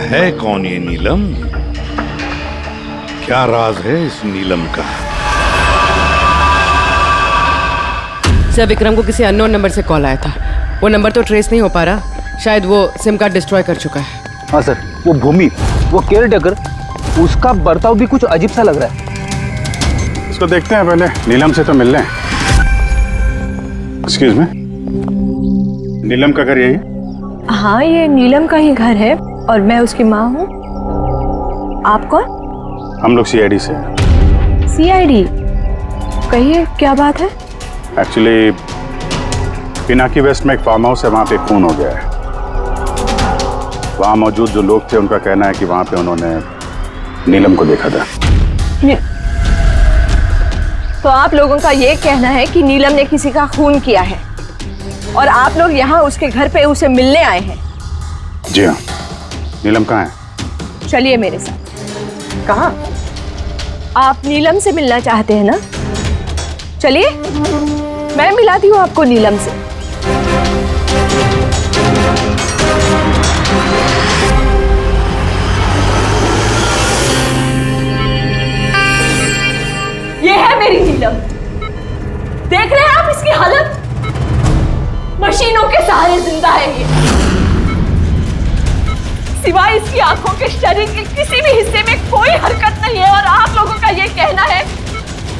है कौन ये नीलम? क्या राज है इस नीलम का? सर, विक्रम को किसी अननोन नंबर से कॉल आया था। वो नंबर तो ट्रेस नहीं हो पा रहा, शायद वो सिम कार्ड डिस्ट्रॉय कर चुका है। हाँ सर, वो भूमि, वो केयरटेकर उसका बर्ताव भी कुछ अजीब सा लग रहा है। इसको देखते हैं पहले, नीलम से तो मिल लें। एक्सक्यूज मी, नीलम का घर यही है? हाँ, ये नीलम का ही घर है और मैं उसकी माँ हूँ। आप कौन? हम लोग सीआईडी से। सीआईडी? कहिए क्या बात है? एक्चुअली पिनाकी वेस्ट में एक फार्म हाउस है, वहाँ पे खून हो गया है। वहाँ मौजूद जो लोग थे उनका कहना है कि वहाँ पे उन्होंने नीलम को देखा था। तो आप लोगों का ये कहना है कि नीलम ने किसी का खून किया है और आप लोग यहाँ उसके घर पे उसे मिलने आए हैं? जी हाँ। नीलम कहाँ है? चलिए मेरे साथ। कहाँ? आप नीलम से मिलना चाहते हैं ना? चलिए, मैं मिलाती हूँ आपको नीलम से। ये है मेरी नीलम। देख रहे हैं आप इसकी हालत? मशीनों के सहारे जिंदा है ये। सिवाय इसकी आंखों के शरीर के किसी भी हिस्से में कोई हरकत नहीं है और आप लोगों का ये कहना है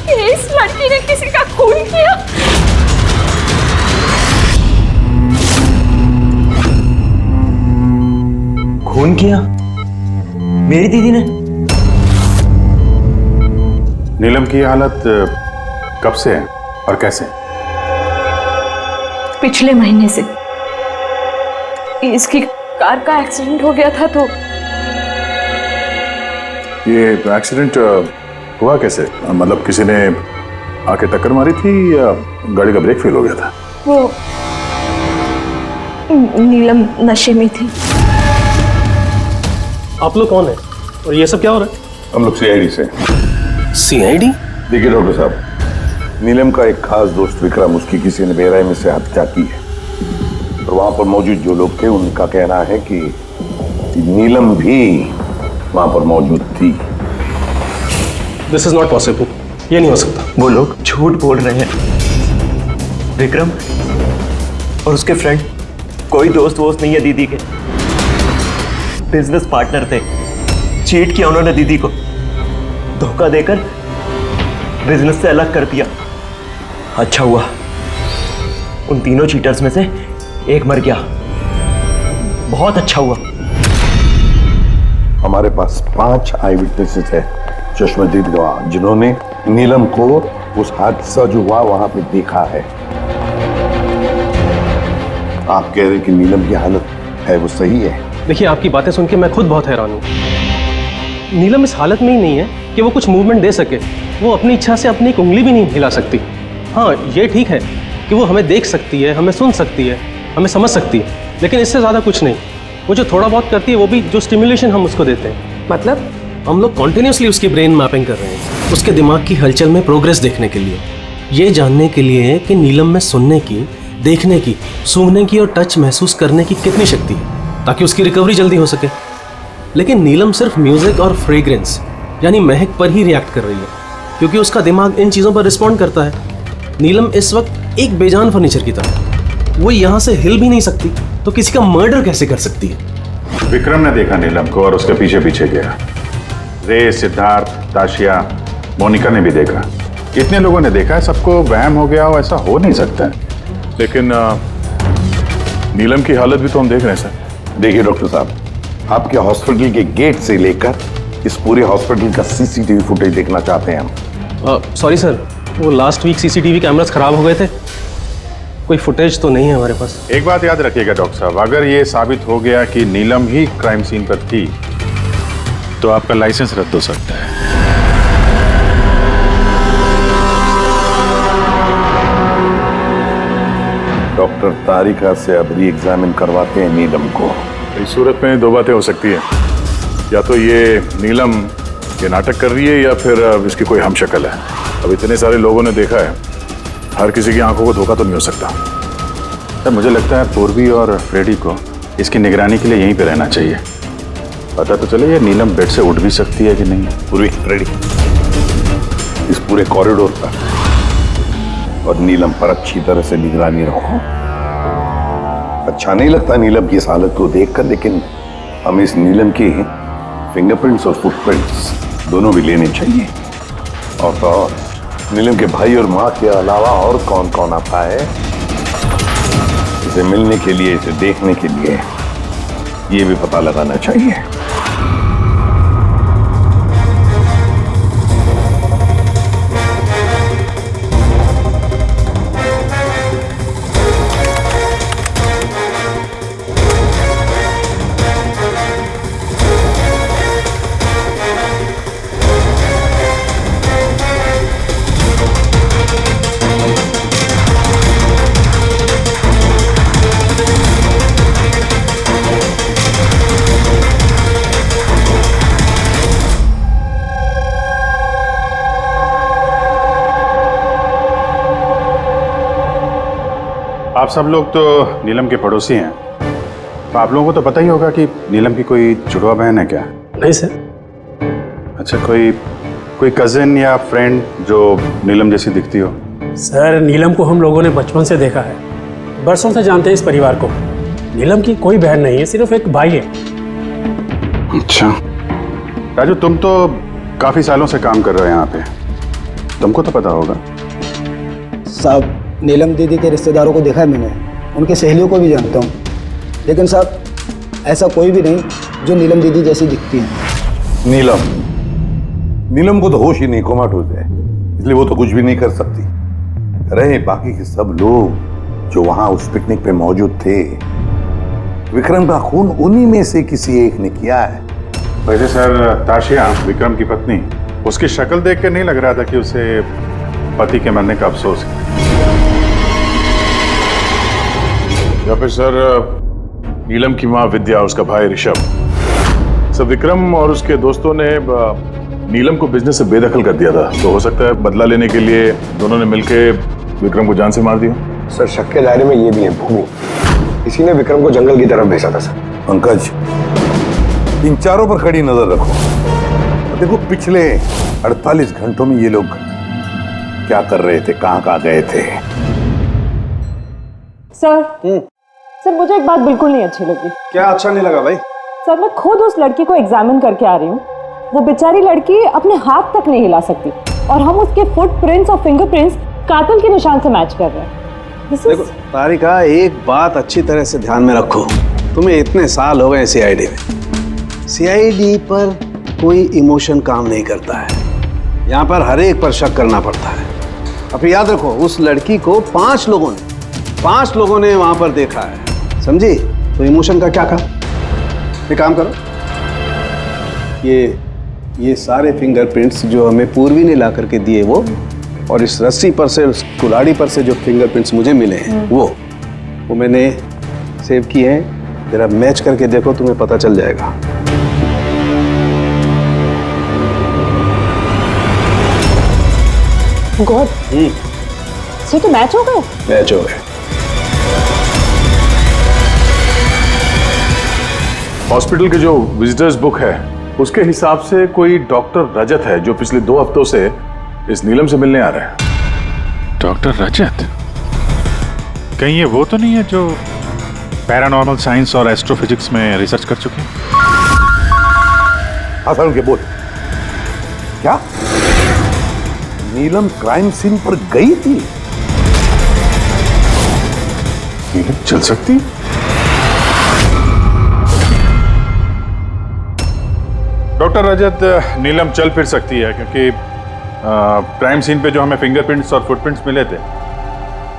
कि इस लड़की ने किसी का खून किया। खून किया? मेरी दीदी ने? नीलम की हालत कब से है और कैसे? पिछले महीने से। इसकी कार का एक्सीडेंट हो गया था। तो ये एक्सीडेंट हुआ कैसे? मतलब किसी ने आके टक्कर मारी थी या गाड़ी का ब्रेक फेल हो गया था? वो नीलम नशे में थी। आप लोग कौन है और ये सब क्या हो रहा है? हम लोग सीआईडी से। सीआईडी? देखिए डॉक्टर साहब, नीलम का एक खास दोस्त विक्रम, उसकी किसी ने बेरहमी से हत्या की है और वहां पर मौजूद जो लोग थे उनका कहना है कि नीलम भी वहां पर मौजूद थी। This is not possible. ये नहीं हो सकता। वो लोग झूठ बोल रहे हैं। विक्रम और उसके फ्रेंड कोई दोस्त वोस्त नहीं है दीदी के, बिजनेस पार्टनर थे। चीट किया उन्होंने दीदी को, धोखा देकर बिजनेस से अलग कर दिया। अच्छा हुआ उन तीनों चीटर्स में से एक मर गया। बहुत अच्छा हुआ। हमारे पास 5 आई विटनेसेस है, चश्मदीद गवाह, जिन्होंने नीलम को उस हादसा जो हुआ वहां पे देखा है। आप कह रहे हैं कि नीलम की हालत है वो सही है? देखिए, आपकी बातें सुन के मैं खुद बहुत हैरान हूँ। नीलम इस हालत में ही नहीं है कि वो कुछ मूवमेंट दे सके। वो अपनी इच्छा से अपनी एक उंगली भी नहीं हिला सकती। हाँ, ये ठीक है कि वो हमें देख सकती है, हमें सुन सकती है, हमें समझ सकती है, लेकिन इससे ज़्यादा कुछ नहीं। वो जो थोड़ा बहुत करती है वो भी जो स्टिमुलेशन हम उसको देते हैं। मतलब हम लोग कॉन्टिन्यूसली उसकी ब्रेन मैपिंग कर रहे हैं, उसके दिमाग की हलचल में प्रोग्रेस देखने के लिए, ये जानने के लिए कि नीलम में सुनने की, देखने की, सूंघने की और टच महसूस करने की कितनी शक्ति है, ताकि उसकी रिकवरी जल्दी हो सके। लेकिन नीलम सिर्फ म्यूजिक और फ्रेग्रेंस यानी महक पर ही रिएक्ट कर रही है, क्योंकि उसका दिमाग इन चीज़ों पर रिस्पॉन्ड करता है। नीलम इस वक्त एक बेजान फर्नीचर की तरह, वो यहाँ से हिल भी नहीं सकती, तो किसी का मर्डर कैसे कर सकती है? विक्रम ने देखा नीलम को और उसके पीछे पीछे गया। रे, सिद्धार्थ, ताशिया, मोनिका ने भी देखा। इतने लोगों ने देखा है, सबको वहम हो गया हो, ऐसा हो नहीं सकता है। लेकिन नीलम की हालत भी तो हम देख रहे हैं सर। देखिए डॉक्टर साहब, आपके हॉस्पिटल के गेट से लेकर इस पूरे हॉस्पिटल का सीसीटीवी फुटेज देखना चाहते हैं हम। सॉरी सर, वो लास्ट वीक सीसीटीवी कैमरास खराब हो गए थे, कोई फुटेज तो नहीं है हमारे पास। एक बात याद रखिएगा डॉक्टर साहब, अगर ये साबित हो गया कि नीलम ही क्राइम सीन पर थी तो आपका लाइसेंस रद्द हो सकता है। डॉक्टर तारिका से अब री एग्जामिन करवाते हैं नीलम को। इस सूरत में 2 बातें हो सकती है, या तो ये नीलम ये नाटक कर रही है या फिर इसकी कोई हमशक्ल है। अब इतने सारे लोगों ने देखा है, हर किसी की आंखों को धोखा तो नहीं हो सकता। सर मुझे लगता है पूर्वी और फ्रेडी को इसकी निगरानी के लिए यहीं पे रहना चाहिए। पता तो चले ये नीलम बेड से उठ भी सकती है कि नहीं। पूर्वी, फ्रेडी, इस पूरे कॉरिडोर पर और नीलम पर अच्छी तरह से निगरानी रखो। अच्छा नहीं लगता नीलम की इस हालत को देखकर, लेकिन हम इस नीलम की फिंगरप्रिंट्स और फुटप्रिंट्स दोनों भी लेने चाहिए। और तो और नीलम के भाई और माँ के अलावा और कौन कौन आता है इसे मिलने के लिए, इसे देखने के लिए, ये भी पता लगाना चाहिए। आप सब लोग तो नीलम के पड़ोसी हैं, तो आप लोगों को तो पता ही होगा कि नीलम की कोई जुड़वा बहन है क्या? नहीं सर। अच्छा, कोई कजिन या फ्रेंड जो नीलम जैसी दिखती हो? सर, नीलम को हम लोगों ने बचपन से देखा है, बरसों से जानते हैं इस परिवार को। नीलम की कोई बहन नहीं है, सिर्फ एक भाई है। अच्छा राजू, तुम तो काफी सालों से काम कर रहे हो यहाँ पे, तुमको तो पता होगा। साहब, नीलम दीदी के रिश्तेदारों को देखा है मैंने, उनकी सहेलियों को भी जानता हूँ, लेकिन साहब ऐसा कोई भी नहीं जो नीलम दीदी जैसी दिखती है। नीलम को तो होश ही नहीं, कोमाटोज है, इसलिए वो तो कुछ भी नहीं कर सकती। रहे बाकी के सब लोग जो वहां उस पिकनिक पे मौजूद थे, विक्रम का खून उन्हीं में से किसी एक ने किया है। वैसे सर, ताशिया विक्रम की पत्नी, उसकी शक्ल देख के नहीं लग रहा था कि उसे पति के मरने का अफसोस है। या फिर सर नीलम की माँ विद्या, उसका भाई ऋषभ, सब विक्रम और उसके दोस्तों ने नीलम को बिजनेस से बेदखल कर दिया था, तो हो सकता है बदला लेने के लिए दोनों ने मिलकर विक्रम को जान से मार दिया। सर, शक के दायरे में ये भी है भूमि, इसी ने विक्रम को जंगल की तरफ भेजा था। सर पंकज, इन चारों पर कड़ी नजर रखो। देखो पिछले 48 घंटों में ये लोग क्या कर रहे थे, कहाँ गए थे। सर मुझे एक बात बिल्कुल नहीं अच्छी लगी। क्या अच्छा नहीं लगा भाई? सर, मैं खुद उस लड़की को एग्जामिन करके आ रही हूँ, वो बेचारी लड़की अपने हाथ तक नहीं हिला सकती, और हम उसके फुटप्रिंट्स और फिंगरप्रिंट्स कातिल के निशान से मैच कर रहे हैं। देखो तारिका, एक बात अच्छी तरह से ध्यान में रखो, तुम्हें इतने साल हो गए सीआईडी में, सीआईडी पर कोई इमोशन काम नहीं करता है, यहाँ पर हर एक पर शक करना पड़ता है। अब याद रखो, उस लड़की को 5 लोगों ने वहां पर देखा है, समझी? तो इमोशन का क्या काम? ये काम करो, ये सारे फिंगरप्रिंट्स जो हमें पूर्वी ने ला करके दिए वो, और इस रस्सी पर से, उस कुल्हाड़ी पर से जो फिंगरप्रिंट्स मुझे मिले हैं वो मैंने सेव किए हैं। जरा मैच करके देखो, तुम्हें पता चल जाएगा। गॉड, सो तो मैच हो गए? मैच हो गए। हॉस्पिटल के जो विजिटर्स बुक है उसके हिसाब से कोई डॉक्टर रजत है जो पिछले 2 हफ्तों से इस नीलम से मिलने आ रहा है। डॉक्टर रजत? कहीं ये वो तो नहीं है जो पैरानॉर्मल साइंस और एस्ट्रोफिजिक्स में रिसर्च कर चुके हैं? हासन के बोल, क्या नीलम क्राइम सीन पर गई थी? नीलम चल सकती? डॉक्टर रजत, नीलम चल फिर सकती है, क्योंकि क्राइम सीन पे जो हमें फिंगरप्रिंट्स और फुटप्रिंट्स मिले थे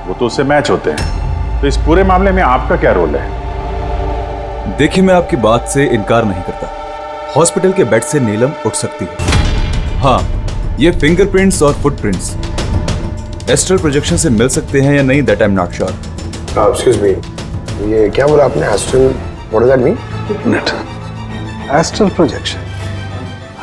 वो तो उससे मैच होते हैं। तो इस पूरे मामले में आपका क्या रोल है? देखिए, मैं आपकी बात से इनकार नहीं करता, हॉस्पिटल के बेड से नीलम उठ सकती है। हाँ, ये फिंगरप्रिंट्स और फुटप्रिंट्स एस्ट्रल प्रोजेक्शन से मिल सकते हैं या नहीं, that I am not sure. Excuse me, ये क्या बोला आपने? Astral, what does that mean? Minute, astral projection?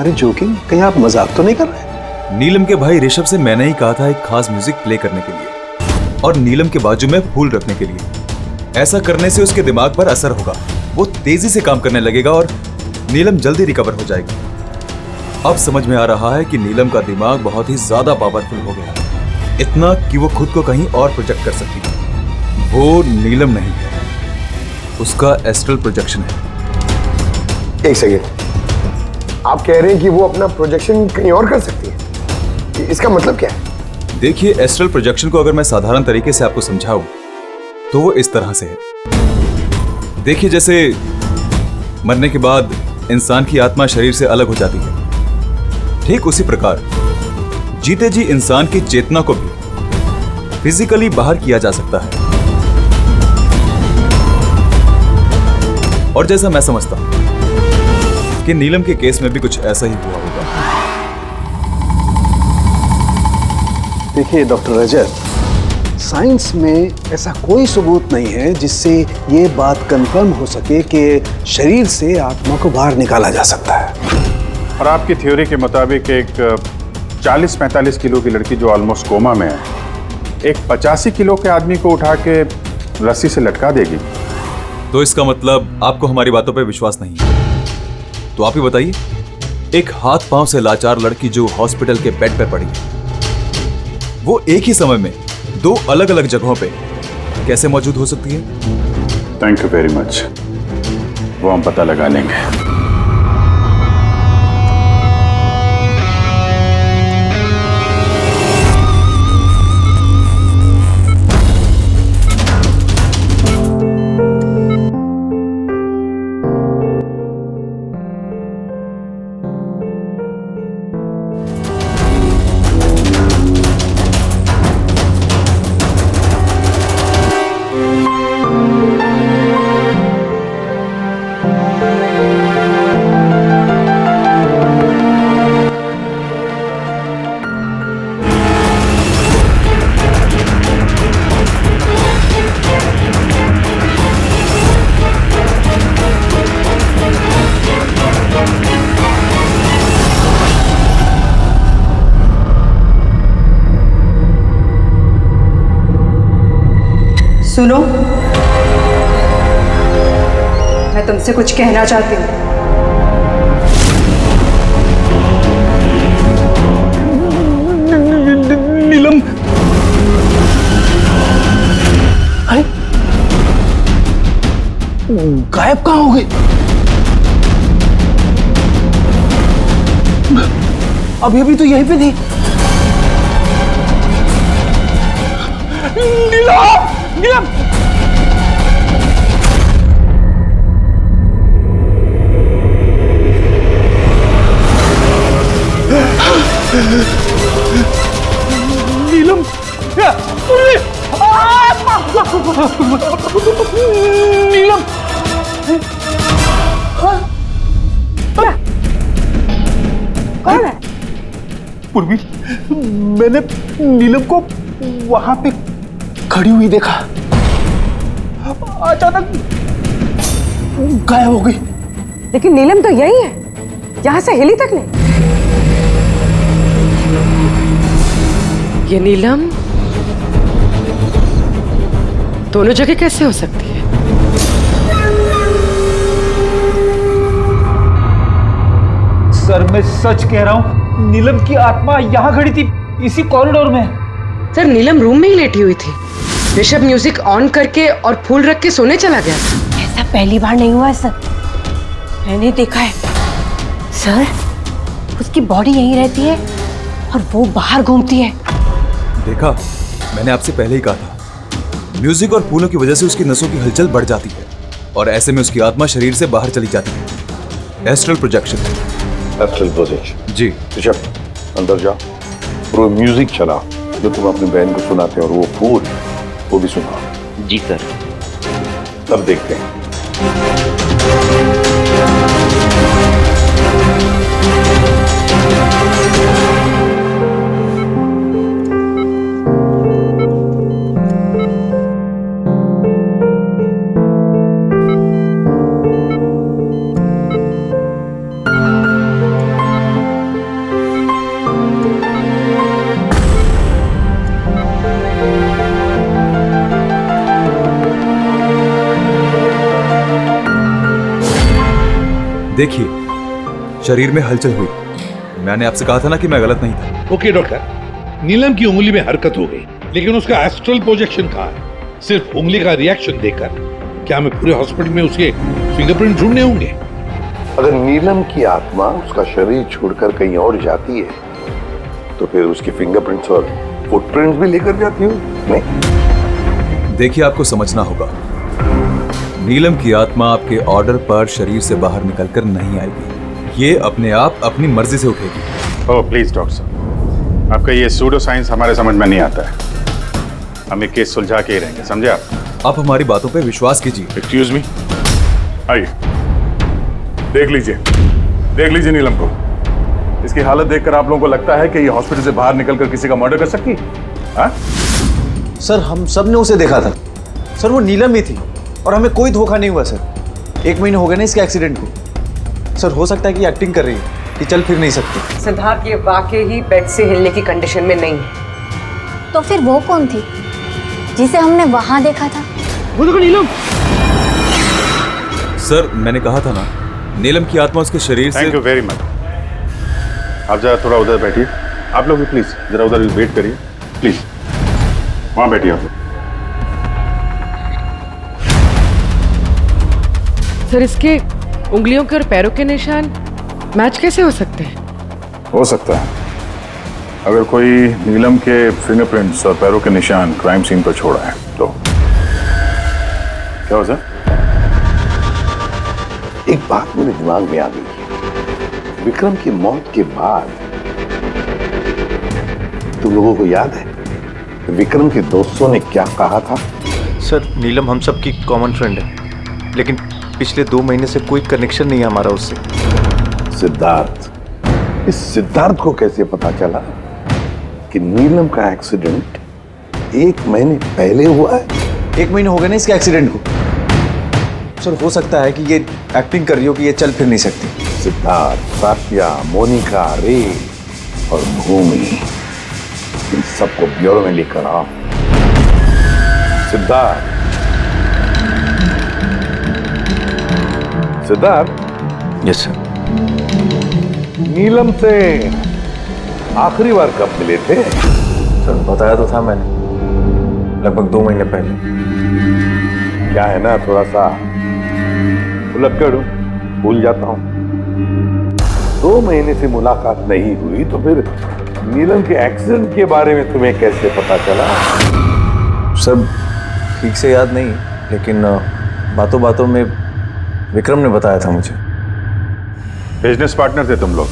अरे जोकिंग, कहीं आप मजाक तो नहीं कर रहे? नीलम के भाई ऋषभ से मैंने ही कहा था एक खास म्यूजिक प्ले करने के लिए, और नीलम के बाजू में फूल रखने के लिए। ऐसा करने से उसके दिमाग पर असर होगा, वो तेजी से काम करने लगेगा और नीलम जल्दी रिकवर हो जाएगी। अब समझ में आ रहा है कि नीलम का दिमाग बहुत ही ज्यादा पावरफुल हो गया, इतना कि वो खुद को कहीं और प्रोजेक्ट कर सकती है। वो नीलम नहीं है, उसका एस्ट्रल प्रोजेक्शन है। एक सेकेंड, आप कह रहे हैं कि वो अपना प्रोजेक्शन कहीं और कर सकती है, इसका मतलब क्या है? देखिए, एस्ट्रल प्रोजेक्शन को अगर मैं साधारण तरीके से आपको समझाऊं तो वो इस तरह से है। देखिए, जैसे मरने के बाद इंसान की आत्मा शरीर से अलग हो जाती है, ठीक उसी प्रकार जीते जी इंसान की चेतना को भी फिजिकली बाहर किया जा सकता है। और जैसा मैं समझता हूं कि नीलम के केस में भी कुछ ऐसा ही हुआ होगा। देखिए डॉक्टर रजत, साइंस में ऐसा कोई सबूत नहीं है जिससे ये बात कंफर्म हो सके कि शरीर से आत्मा को बाहर निकाला जा सकता है। और आपकी थ्योरी के मुताबिक एक 40-45 किलो की लड़की जो ऑलमोस्ट कोमा में है, एक 85 किलो के आदमी को उठा के रस्सी से लटका देगी। तो इसका मतलब आपको हमारी बातों पर विश्वास नहीं है? तो आप ही बताइए, एक हाथ पांव से लाचार लड़की जो हॉस्पिटल के बेड पे पड़ी है, वो एक ही समय में 2 अलग अलग जगहों पे कैसे मौजूद हो सकती है? थैंक यू वेरी मच, वो हम पता लगा लेंगे। सुनो, मैं तुमसे कुछ कहना चाहती हूँ। नीलम, अरे गायब कहाँ हो गई? अभी तो यहीं पे थी। नीलम, नीलम, नीलम, नीलम, कौन है? पूर्वी, मैंने नीलम को वहां पे खड़ी हुई देखा, अचानक गायब हो गई। लेकिन नीलम तो यही है, यहां से हिली तक नहीं। ये नीलम दोनों जगह कैसे हो सकती है? सर, मैं सच कह रहा हूँ, नीलम की आत्मा यहाँ खड़ी थी, इसी कॉरिडोर में। सर, नीलम रूम में ही लेटी हुई थी। ऋषभ म्यूजिक ऑन करके और फूल रख के सोने चला गया। ऐसा पहली बार नहीं हुआ है सर, मैंने देखा है सर। उसकी बॉडी यहीं रहती है और वो बाहर घूमती है। देखा, मैंने आपसे पहले ही कहा था, म्यूजिक और फूलों की वजह से उसकी नसों की हलचल बढ़ जाती है और ऐसे में उसकी आत्मा शरीर से बाहर चली जाती है। Astral projection. Astral projection. जी। ऋषभ, अंदर जाओ, वो म्यूजिक चला जो तुम अपनी बहन को सुनाते हो, और वो फूल वो भी सुनाओ। जी सर। तब देखते हैं। देखिए, शरीर में हलचल हुई। मैंने आपसे कहा था ना कि मैं गलत नहीं था। ओके डॉक्टर, नीलम की उंगली में हरकत हो गई, लेकिन उसका एस्ट्रल प्रोजेक्शन कहाँ है? सिर्फ उंगली का रिएक्शन देकर क्या हमें पूरे हॉस्पिटल में उसके फिंगरप्रिंट ढूंढने होंगे? अगर नीलम की आत्मा उसका शरीर छोड़कर कहीं और जाती है तो फिर उसके फिंगरप्रिंट्स और फुटप्रिंट्स भी लेकर जाती हो? नहीं। देखिए, आपको समझना होगा, नीलम की आत्मा आपके ऑर्डर पर शरीर से बाहर निकलकर नहीं आएगी। ये अपने आप अपनी मर्जी से उठेगी। ओह प्लीज डॉक्टर साहब, आपका ये सूडो साइंस हमारे समझ में नहीं आता है। हम एक केस सुलझा के ही रहेंगे, समझे आप हमारी बातों पे विश्वास कीजिए। एक्सक्यूज मी, आइए देख लीजिए नीलम को। इसकी हालत देखकर आप लोगों को लगता है कि ये हॉस्पिटल से बाहर निकलकर किसी का मर्डर कर सकती है? सर, हम सब ने उसे देखा था सर, वो नीलम ही थी और हमें कोई धोखा नहीं हुआ सर। 1 महीने हो गए ना इसके एक्सीडेंट को। सर, हो सकता है कि एक्टिंग कर रही है कि चल फिर नहीं सकती। सिद्धार्थ ये वाकई ही बेड से हिलने की कंडीशन में नहीं है। तो फिर वो कौन थी जिसे हमने वहां देखा था? वो देखो नीलम। सर, मैंने कहा था ना, नीलम की आत्मा उसके शरीर से। Thank you very much. आप जरा थोड़ा उधर बैठिए। आप लोग भी प्लीज जरा उधर वेट करिए, प्लीज वहां बैठिए आप लोग। सर, इसके उंगलियों के और पैरों के निशान मैच कैसे हो सकते हैं? हो सकता है अगर कोई नीलम के फिंगरप्रिंट्स और पैरों के निशान क्राइम सीन पर छोड़ा है तो। क्या हो सर? एक बात मेरे दिमाग में आ गई है। विक्रम की मौत के बाद तुम लोगों को याद है विक्रम के दोस्तों ने क्या कहा था? सर, नीलम हम सब की कॉमन फ्रेंड है, लेकिन पिछले 2 महीने से कोई कनेक्शन नहीं है हमारा उससे। सिद्धार्थ, इस सिद्धार्थ को कैसे पता चला कि नीलम का एक्सीडेंट 1 महीने पहले हुआ है? 1 महीने हो गए ना इसके एक्सीडेंट को। सर, हो सकता है कि ये एक्टिंग कर रही हो कि ये चल फिर नहीं सकती। सिद्धार्थ, साशिया, मोनिका, रे और भूमि, इन सबको ब्यूरो में लेकर आओ। Siddharth, yes sir. नीलम से आखिरी बार कब मिले थे? सर, बताया तो था मैंने, लगभग 2 महीने पहले। क्या है ना, थोड़ा सा उलझकर भूल जाता हूं। 2 महीने से मुलाकात नहीं हुई तो फिर नीलम के एक्सीडेंट के बारे में तुम्हें कैसे पता चला? सब ठीक से याद नहीं, लेकिन बातों बातों में विक्रम ने बताया था मुझे। बिजनेस पार्टनर थे तुम लोग,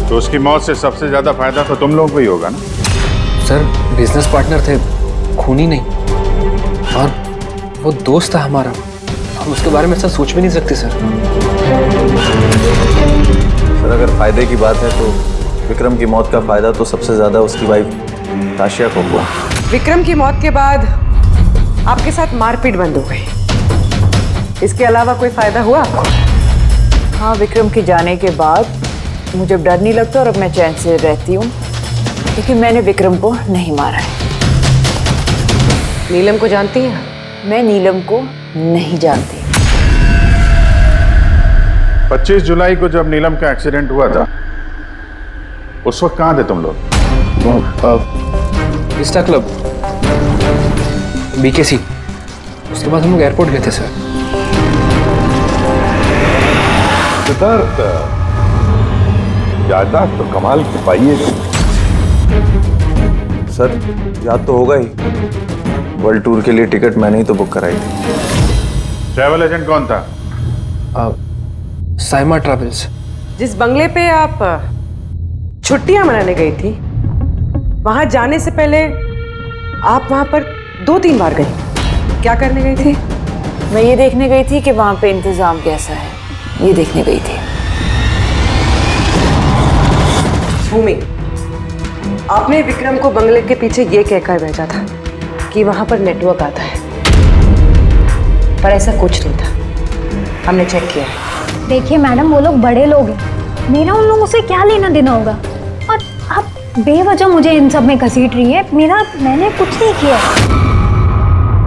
तो उसकी मौत से सबसे ज्यादा फायदा तो तुम लोगों को ही होगा ना? सर, बिजनेस पार्टनर थे, खूनी नहीं। और वो दोस्त था हमारा, हम उसके बारे में ऐसा सोच भी नहीं सकते सर। सर, अगर फायदे की बात है तो विक्रम की मौत का फायदा तो सबसे ज्यादा उसकी वाइफ ताशिया को हुआ। विक्रम की मौत के बाद आपके साथ मारपीट बंद हो गई, इसके अलावा कोई फायदा हुआ आपको? हाँ, विक्रम के जाने के बाद मुझे डर नहीं लगता और अब मैं चैन से रहती हूँ, क्योंकि मैंने विक्रम को नहीं मारा है। नीलम को जानती हैं? मैं नीलम को नहीं जानती। 25 जुलाई को जब नीलम का एक्सीडेंट हुआ था, उस वक्त कहाँ थे तुम लोग? Vista club, BKC। उसके बाद हम लोग एयरपोर्ट गए थे सर। सिद्धार्थ, याददाश्त तो कमाल की पाई है। सर, याद तो होगा ही, वर्ल्ड टूर के लिए टिकट मैंने ही तो बुक कराई थी। ट्रैवल एजेंट कौन था? साइमा ट्रैवल्स। जिस बंगले पे आप छुट्टियां मनाने गई थी, वहां जाने से पहले आप वहां पर 2-3 बार गई। क्या करने गई थी? मैं ये देखने गई थी कि वहां पे इंतजाम कैसा है, ये देखने गई थी। भूमि, आपने विक्रम को बंगले के पीछे ये कहकर भेजा था कि वहां पर नेटवर्क आता है, पर ऐसा कुछ नहीं था। हमने चेक किया है। देखिए मैडम, वो लोग बड़े लोग हैं, मेरा उन लोगों से क्या लेना देना होगा? और आप बेवजह मुझे इन सब में घसीट रही है। मैंने कुछ नहीं किया।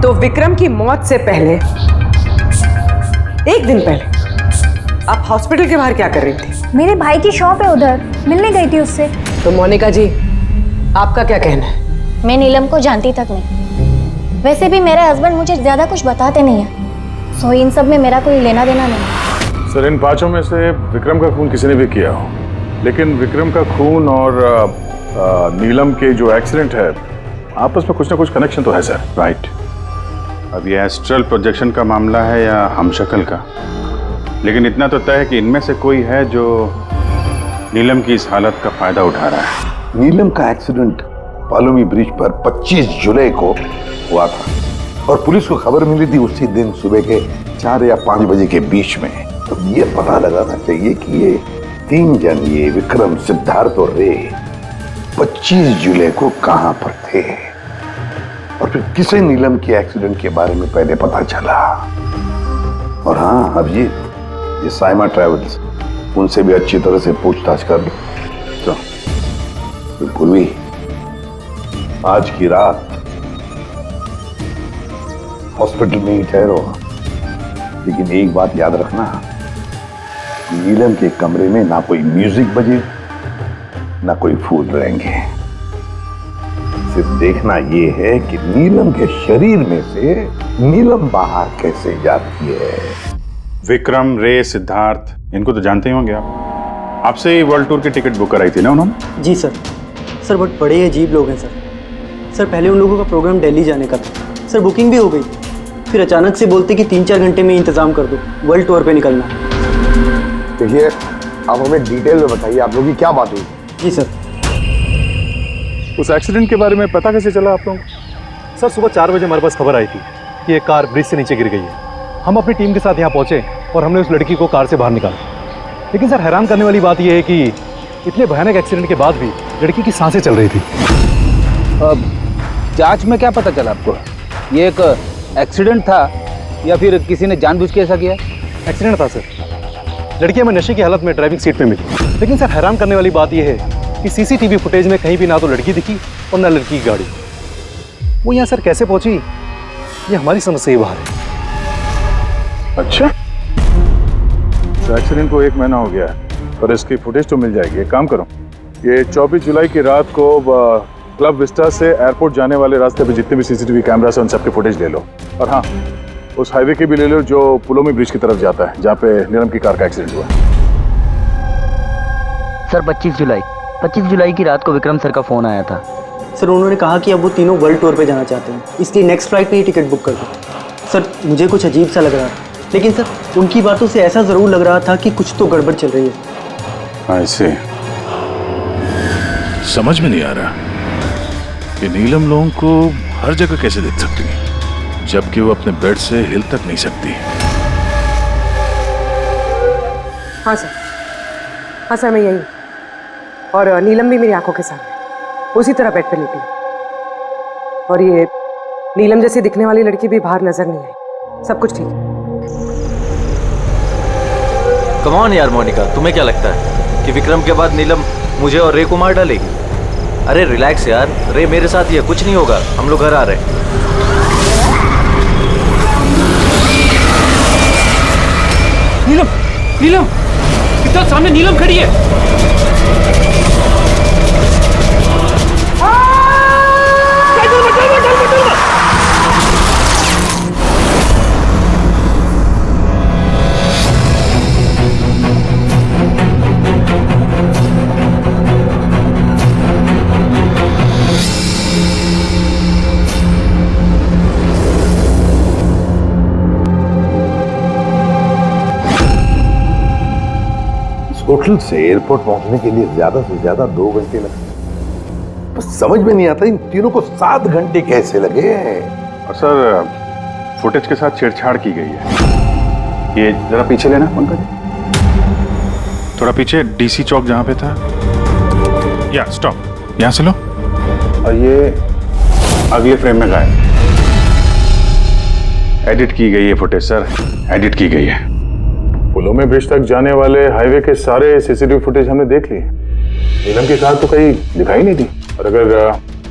तो विक्रम की मौत से पहले 1 दिन पहले आप हॉस्पिटल के बाहर क्या कर रही थी? मेरे भाई की शॉप है, उधर मिलने गई थी उससे। तो मोनिका जी, आपका क्या कहना है? मैं नीलम को जानती तक नहीं। वैसे भी मेरे हस्बैंड मुझे ज्यादा कुछ बताते नहीं है, सो इन सब में मेरा कोई लेना देना नहीं। सर, इन पांचों में से विक्रम का खून किसी ने भी किया हो, लेकिन विक्रम का खून और नीलम के जो एक्सीडेंट है, आपस में कुछ ना कुछ कनेक्शन तो है सर। राइट। अब ये एस्ट्रल प्रोजेक्शन का मामला है या हमशक्ल का, लेकिन इतना तो तय है कि इनमें से कोई है जो नीलम की इस हालत का फायदा उठा रहा है। नीलम का एक्सीडेंट पालोमी ब्रिज पर 25 जुलाई को हुआ था और पुलिस को खबर मिली थी उसी दिन सुबह के 4 या 5 बजे के बीच में। तो ये पता लगाना चाहिए कि ये 3 जन, ये विक्रम, सिद्धार्थ और रे 25 जुलाई को कहां पर थे और फिर किसे नीलम के एक्सीडेंट के बारे में पहले पता चला। और हाँ, अब ये साइमा ट्रेवल्स, उनसे भी अच्छी तरह से पूछताछ कर लो। तो पूर्वी, आज की रात हॉस्पिटल में ही ठहरो, लेकिन एक बात याद रखना, नीलम के कमरे में ना कोई म्यूजिक बजे, ना कोई फूल रहेंगे। सिर्फ देखना ये है कि नीलम के शरीर में से नीलम बाहर कैसे जाती है। विक्रम, रे, सिद्धार्थ, इनको तो जानते ही होंगे आप। आपसे ही वर्ल्ड टूर की टिकट बुक कराई थी ना उन्होंने? जी सर। सर बहुत बड़े अजीब लोग हैं सर। सर पहले उन लोगों का प्रोग्राम दिल्ली जाने का था सर, बुकिंग भी हो गई, फिर अचानक से बोलते कि 3-4 घंटे में इंतजाम कर दो, वर्ल्ड टूर पे निकलना। देखिए, आप हमें डिटेल में बताइए, आप लोगों की क्या बात हुई? जी सर। उस एक्सीडेंट के बारे में पता कैसे चला आप लोगों को? सर सुबह 4 बजे हमारे पास खबर आई थी कि एक कार ब्रिज से नीचे गिर गई है। हम अपनी टीम के साथ यहाँ पहुँचे और हमने उस लड़की को कार से बाहर निकाला। लेकिन सर हैरान करने वाली बात यह है कि इतने भयानक एक्सीडेंट के बाद भी लड़की की सांसें चल रही थी। जांच में क्या पता चला आपको? ये एक एक्सीडेंट था या फिर किसी ने जानबूझ के ऐसा किया? एक्सीडेंट था सर। लड़की हमें नशे की हालत में ड्राइविंग सीट पे मिली। लेकिन सर हैरान करने वाली बात यह है कि सीसीटीवी फुटेज में कहीं भी ना तो लड़की दिखी और ना लड़की की गाड़ी। वो यहाँ सर कैसे पहुंची, ये हमारी समझ से ही बाहर है। अच्छा, एक्सीडेंट को 1 महीना हो गया है और इसकी फुटेज तो मिल जाएगी। एक काम करो, ये 24 जुलाई की रात को क्लब विस्टा से एयरपोर्ट जाने वाले रास्ते पे जितने भी सीसीटीवी कैमरा है उन सबके फुटेज ले लो। और हाँ, उस हाईवे के भी ले लो जो पुलोमी ब्रिज की तरफ जाता है, जहाँ पे नीलम की कार का एक्सीडेंट हुआ। सर 25 जुलाई की रात को विक्रम सर का फोन आया था। सर उन्होंने कहा कि अब वो तीनों वर्ल्ड टूर पे जाना चाहते हैं, इसलिए नेक्स्ट फ्लाइट पे ही टिकट बुक कर दो। सर मुझे कुछ अजीब सा लग रहा था, लेकिन सर उनकी बातों से ऐसा ज़रूर लग रहा था कि कुछ तो गड़बड़ चल रही है। ऐसे समझ में नहीं आ रहा कि नीलम लोगों को हर जगह कैसे देख सकती है, जबकि वो अपने बेड से हिल तक नहीं सकती। हाँ सर मैं यही, और नीलम भी मेरी आंखों के सामने उसी तरह बेड पे लेटी है। और ये नीलम जैसी दिखने वाली लड़की भी बाहर नजर नहीं आई। सब कुछ ठीक है। कम ऑन यार मोनिका, तुम्हें क्या लगता है कि विक्रम के बाद नीलम मुझे और रे को मार डालेगी? अरे रिलैक्स यार, रे मेरे साथ ही है, कुछ नहीं होगा, हम लोग घर आ रहे हैं। नीलम इतना सामने नीलम खड़ी है। होटल से एयरपोर्ट पहुंचने के लिए ज्यादा से ज्यादा 2 घंटे लगे। बस समझ में नहीं आता इन तीनों को 7 घंटे कैसे लगे। और सर फुटेज के साथ छेड़छाड़ की गई है। ये जरा पीछे लेना पंकज, थोड़ा पीछे, डीसी चौक जहां पे था। या स्टॉप, यहां से लो। और ये अगले फ्रेम में गायब। एडिट की गई है फुटेज सर, एडिट की गई है। पुलोमी ब्रिज तक जाने वाले हाईवे के सारे सीसीटीवी फुटेज हमने देख लिए। नीलम की कार तो कहीं दिखाई नहीं दी, और अगर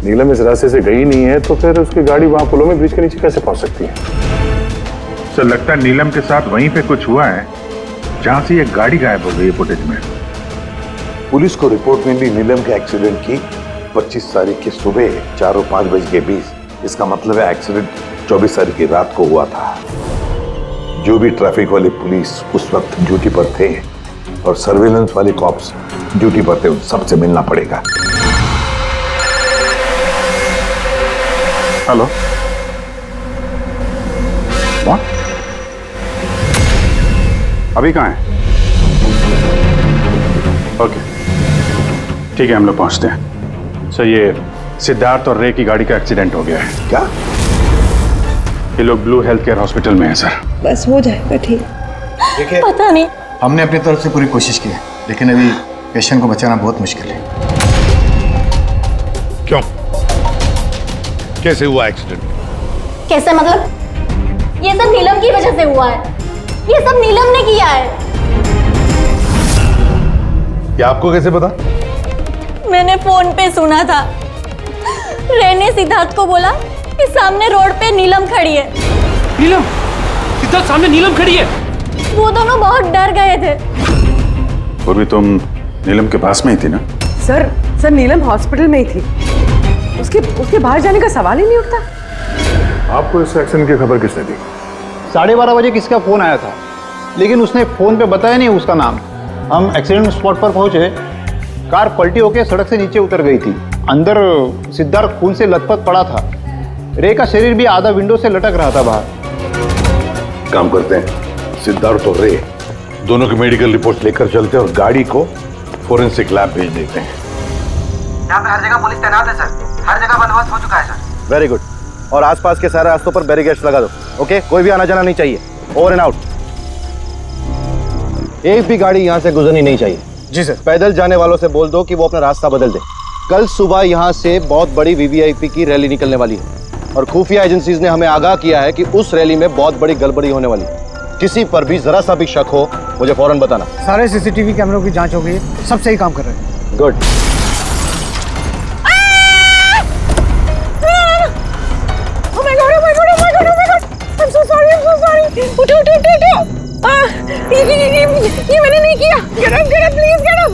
नीलम इस रास्ते से गई नहीं है तो फिर उसकी गाड़ी वहां पुलोमी ब्रिज के नीचे कैसे पहुंच सकती है? सर लगता है नीलम के साथ वहीं पे कुछ हुआ है जहां से ये गाड़ी गायब हो गई है फुटेज में। पुलिस को रिपोर्ट मिली नीलम के एक्सीडेंट की 25 तारीख की सुबह 4 और 5 बजे के बीच। इसका मतलब है एक्सीडेंट 24 तारीख की रात को हुआ था। जो भी ट्रैफिक वाले पुलिस उस वक्त ड्यूटी पर थे और सर्वेलेंस वाले कॉप्स ड्यूटी पर थे, उन सबसे मिलना पड़ेगा। हेलो, कौन? अभी कहाँ है? ओके, ठीक है, हम लोग पहुंचते हैं। सर, ये सिद्धार्थ और रे की गाड़ी का एक्सीडेंट हो गया है। क्या? ये लोग ब्लू हेल्थ केयर हॉस्पिटल में हैं सर। बस हो जाएगा ठीक। देखिए, पता नहीं, हमने अपनी तरफ से पूरी कोशिश की है, लेकिन अभी पेशेंट को बचाना बहुत मुश्किल है। क्यों? कैसे हुआ एक्सीडेंट? कैसे मतलब? ये सब नीलम की वजह से हुआ है। ये सब नीलम ने किया है। क्या आपको कैसे पता? मैंने फोन पे सुना था। रे ने सिद्धार्थ को बोला कि सामने रोड पे नीलम खड़ी है। नीलम? सिद्धार्थ सामने नीलम खड़ी है? वो दोनों बहुत डर गए थे। और भी तुम नीलम के पास में ही थी ना? सर नीलम हॉस्पिटल में ही थी। उसके बाहर जाने का सवाल ही नहीं उठता। आपको इस एक्सीडेंट की खबर किसने दी? 12:30 बजे किसका फोन आया था, लेकिन उसने फोन पे बताया नहीं उसका नाम। हम एक्सीडेंट स्पॉट पर पहुंचे, कार पलटी होकर सड़क से नीचे उतर गई थी। अंदर सिद्धार्थ खून से लथपथ पड़ा था। रे का शरीर भी आधा विंडो से लटक रहा था बाहर। काम करते हैं, सिद्धार्थ और रे दोनों की मेडिकल रिपोर्ट लेकर चलते हैं और गाड़ी को फोरेंसिक लैब भेज देते हैं। यहाँ पे हर जगह पुलिस तैनात है सर, हर जगह बंदोबस्त हो चुका है सर। Very good. और आसपास के सारे रास्तों पर बैरिकेड्स लगा दो। ओके, कोई भी आना जाना नहीं चाहिए। Over and out. एक भी गाड़ी यहाँ से गुजरनी नहीं चाहिए। जी सर। पैदल जाने वालों से बोल दो कि वो अपना रास्ता बदल दे। कल सुबह यहाँ से बहुत बड़ी वीवीआईपी की रैली निकलने वाली है और खुफिया एजेंसीज ने हमें आगाह किया है कि उस रैली में बहुत बड़ी गड़बड़ी होने वाली है। किसी पर भी जरा सा भी शक हो, मुझे फौरन बताना। सारे सीसीटीवी कैमरों की जांच हो गई है, सब सही काम कर रहे हैं। गुड। ये मैंने नहीं किया। Get up, please get up।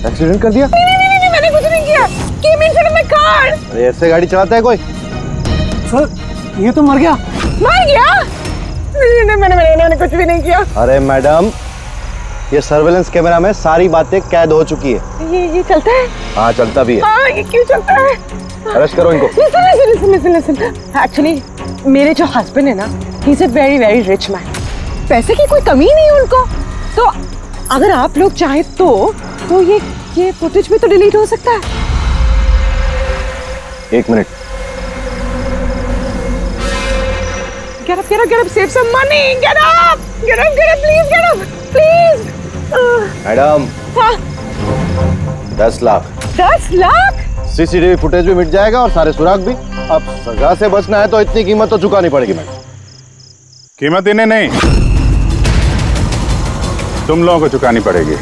Accident कर दिया? नहीं, मैंने कुछ नहीं किया। Came in front of my car। अरे ऐसे गाड़ी चलाता है कोई? सर, ये तो मर गया। मर गया? नहीं, मैंने कुछ भी नहीं किया। अरे मैडम, ये सर्वेलेंस कैमरा में सारी बातें कैद हो चुकी है। ये चलता है? हाँ, चलता भी है। हाँ, ये क्यों चलता है? अरेस्ट करो इनको। Listen। Actually, मेरे जो हस्बैंड है ना, he is a very very rich man। पैसे की कोई कमी नहीं है उनको। तो अगर आप लोग चाहे तो ये फुटेज भी तो डिलीट हो सकता है। एक minute. Get up, save some money। Get up, please। Madam, 10 lakh. 10 lakh? CCTV footage भी मिट जाएगा और सारे सुराग भी। अब सजा से बचना है तो इतनी कीमत तो चुकानी पड़ेगी मैडम। कीमत इन्हें नहीं, तुम लोगों को चुकानी पड़ेगी।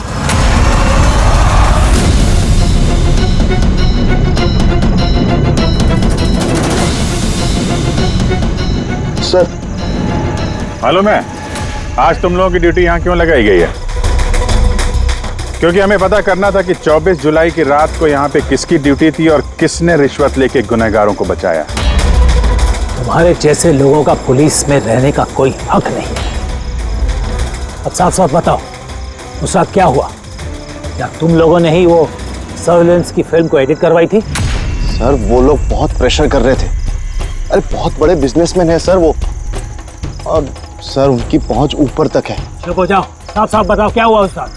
सर, मालूम है आज तुम लोगों की ड्यूटी यहाँ क्यों लगाई गई है? क्योंकि हमें पता करना था कि 24 जुलाई की रात को यहाँ पे किसकी ड्यूटी थी और किसने रिश्वत लेके गुनहगारों को बचाया। तुम्हारे जैसे लोगों का पुलिस में रहने का कोई हक नहीं। अब साफ साफ बताओ, उस रात क्या हुआ? क्या तुम लोगों ने ही वो सर्वेलेंस की फिल्म को एडिट करवाई थी? सर, वो लोग बहुत प्रेशर कर रहे थे। अरे बहुत बड़े बिजनेसमैन है सर वो, और सर उनकी पहुंच ऊपर तक है। चुप हो जाओ, साफ साफ बताओ क्या हुआ उस रात?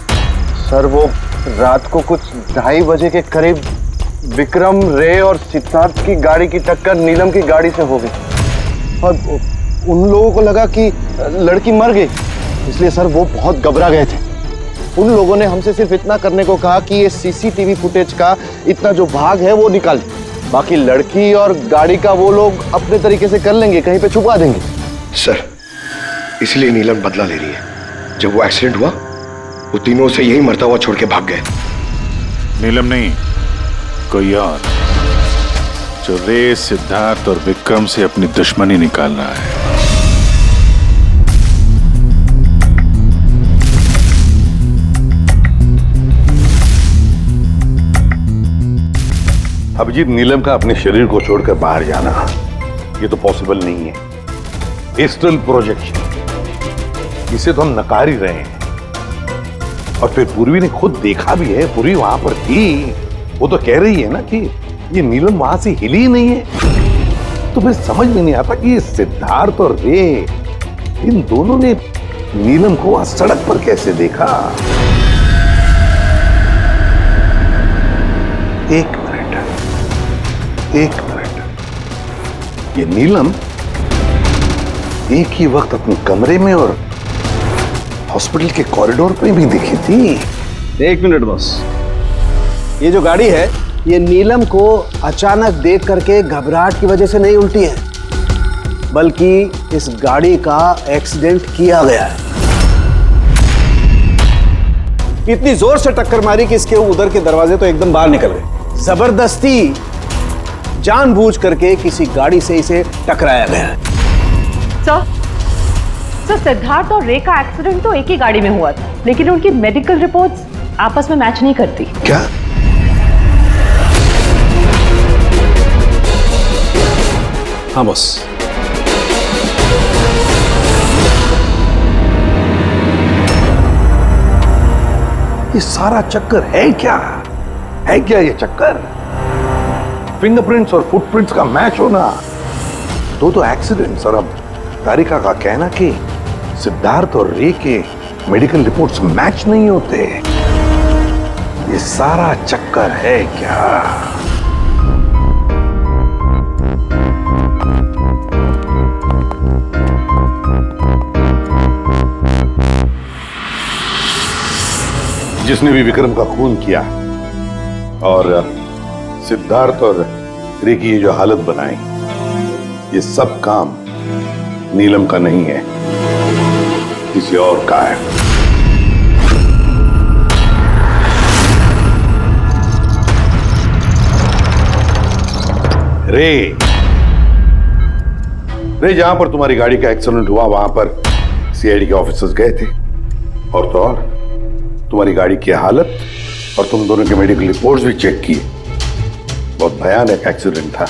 सर, वो रात को कुछ 2:30 बजे के करीब विक्रम, रे और सिद्धार्थ की गाड़ी की टक्कर नीलम की गाड़ी से हो गई और उन लोगों को लगा कि लड़की मर गई, इसलिए सर वो बहुत घबरा गए थे। उन लोगों ने हमसे सिर्फ इतना करने को कहा कि ये सीसीटीवी फुटेज का इतना जो भाग है वो निकाल, बाकी लड़की और गाड़ी का वो लोग अपने तरीके से कर लेंगे, कहीं पे छुपा देंगे। सर, इसलिए नीलम बदला ले रही है। जब वो एक्सीडेंट हुआ, वो तीनों से यही मरता हुआ छोड़ के भाग गए। नीलम नहीं, कोई और, जो रे, सिद्धार्थ और विक्रम से अपनी दुश्मनी निकाल रहा है। अभिजीत, नीलम का अपने शरीर को छोड़कर बाहर जाना ये तो पॉसिबल नहीं है। एस्ट्रल प्रोजेक्शन, इसे तो हम नकार ही रहे हैं। और फिर पूर्वी ने खुद देखा भी है, पूर्वी वहां पर थी। वो तो कह रही है ना कि ये नीलम वहां से हिली ही नहीं है। तो फिर समझ में नहीं आता कि ये सिद्धार्थ और रे, इन दोनों ने नीलम को वहां सड़क पर कैसे देखा। एक मिनट, ये नीलम एक ही वक्त अपने कमरे में और हॉस्पिटल के कॉरिडोर पे भी दिखी थी। एक मिनट बॉस, ये जो गाड़ी है ये नीलम को अचानक देख करके घबराहट की वजह से नहीं उल्टी है, बल्कि इस गाड़ी का एक्सीडेंट किया गया है। इतनी जोर से टक्कर मारी कि इसके उधर के दरवाजे तो एकदम बाहर निकल गए। जबरदस्ती जानबूझ करके किसी गाड़ी से इसे टकराया गया है। सर, सिद्धार्थ और रे का एक्सीडेंट तो एक ही गाड़ी में हुआ था, लेकिन उनकी मेडिकल रिपोर्ट्स आपस में मैच नहीं करती। क्या? हाँ बॉस। ये सारा चक्कर है क्या? है क्या ये चक्कर? फिंगरप्रिंट्स और फुटप्रिंट्स का मैच होना, दो तो एक्सीडेंट्स, और अब तारिका का कहना कि सिद्धार्थ और रे के मेडिकल रिपोर्ट्स मैच नहीं होते। ये सारा चक्कर है क्या? जिसने भी विक्रम का खून किया और सिद्धार्थ और रे की ये जो हालत बनाई, ये सब काम नीलम का नहीं है, किसी और का है। रे जहां पर तुम्हारी गाड़ी का एक्सीडेंट हुआ वहां पर सीआईडी के ऑफिसर्स गए थे, और तो और तुम्हारी गाड़ी की हालत और तुम दोनों के मेडिकल रिपोर्ट्स भी चेक किए। बहुत भयानक एक्सीडेंट था।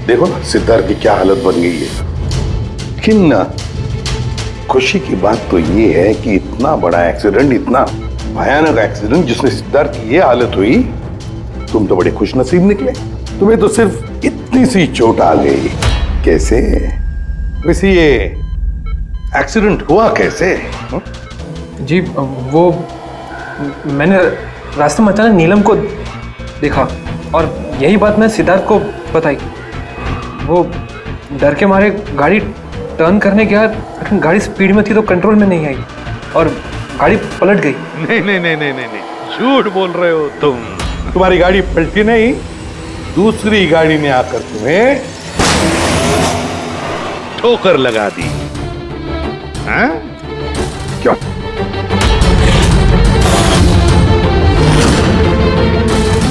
देखो ना सिद्धार्थ की क्या हालत बन गई है। लेकिन खुशी की बात तो ये है कि इतना बड़ा एक्सीडेंट, इतना भयानक एक्सीडेंट जिसमें सिद्धार्थ की ये हालत हुई, तुम तो बड़े खुश नसीब निकले। तुम्हें तो सिर्फ इतनी सी चोट आ गई। कैसे? वैसे ये एक्सीडेंट हुआ कैसे? जी वो मैंने रास्ते में अचानक नीलम को देखा और यही बात मैं सिद्धार्थ को बताई। वो डर के मारे गाड़ी टर्न करने गया, लेकिन गाड़ी स्पीड में थी तो कंट्रोल में नहीं आई और गाड़ी पलट गई। नहीं, झूठ बोल रहे हो तुम। तुम्हारी गाड़ी पलटी नहीं, दूसरी गाड़ी ने आकर तुम्हें ठोकर लगा दी। हाँ? क्यों?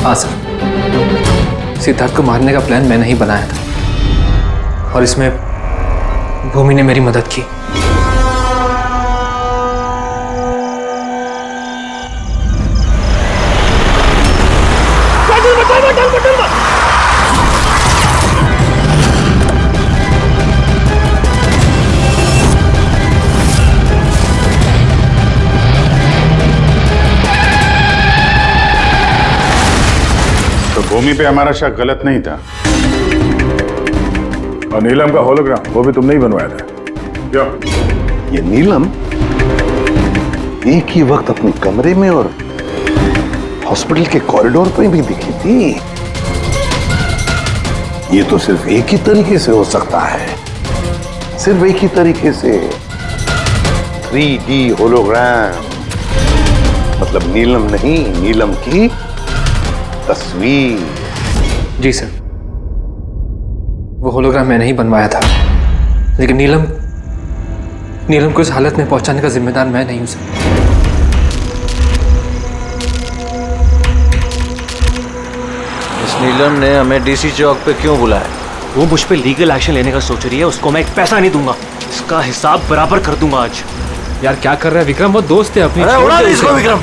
हाँ सर, सिद्धार्थ को मारने का प्लान मैंने ही बनाया था और इसमें भूमि ने मेरी मदद की। तो भूमि पे हमारा शक गलत नहीं था, और नीलम का होलोग्राम वो भी तुमने ही बनवाया था। क्यों? ये नीलम एक ही वक्त अपने कमरे में और हॉस्पिटल के कॉरिडोर पे भी दिखी थी। ये तो सिर्फ एक ही तरीके से हो सकता है, सिर्फ एक ही तरीके से। 3D होलोग्राम, मतलब नीलम नहीं, नीलम की तस्वीर। जी सर, वो होलोग्राम मैंने ही बनवाया था, लेकिन नीलम को इस हालत में पहुंचाने का जिम्मेदार मैं नहीं हूं सर। इस नीलम ने हमें डीसी चौक पे क्यों बुलाया? वो मुझ पे लीगल एक्शन लेने का सोच रही है, उसको मैं एक पैसा नहीं दूंगा, इसका हिसाब बराबर कर दूंगा आज। यार क्या कर रहा है विक्रम, वो दोस्त है अपनी। अरे उड़ा दे इसको विक्रम।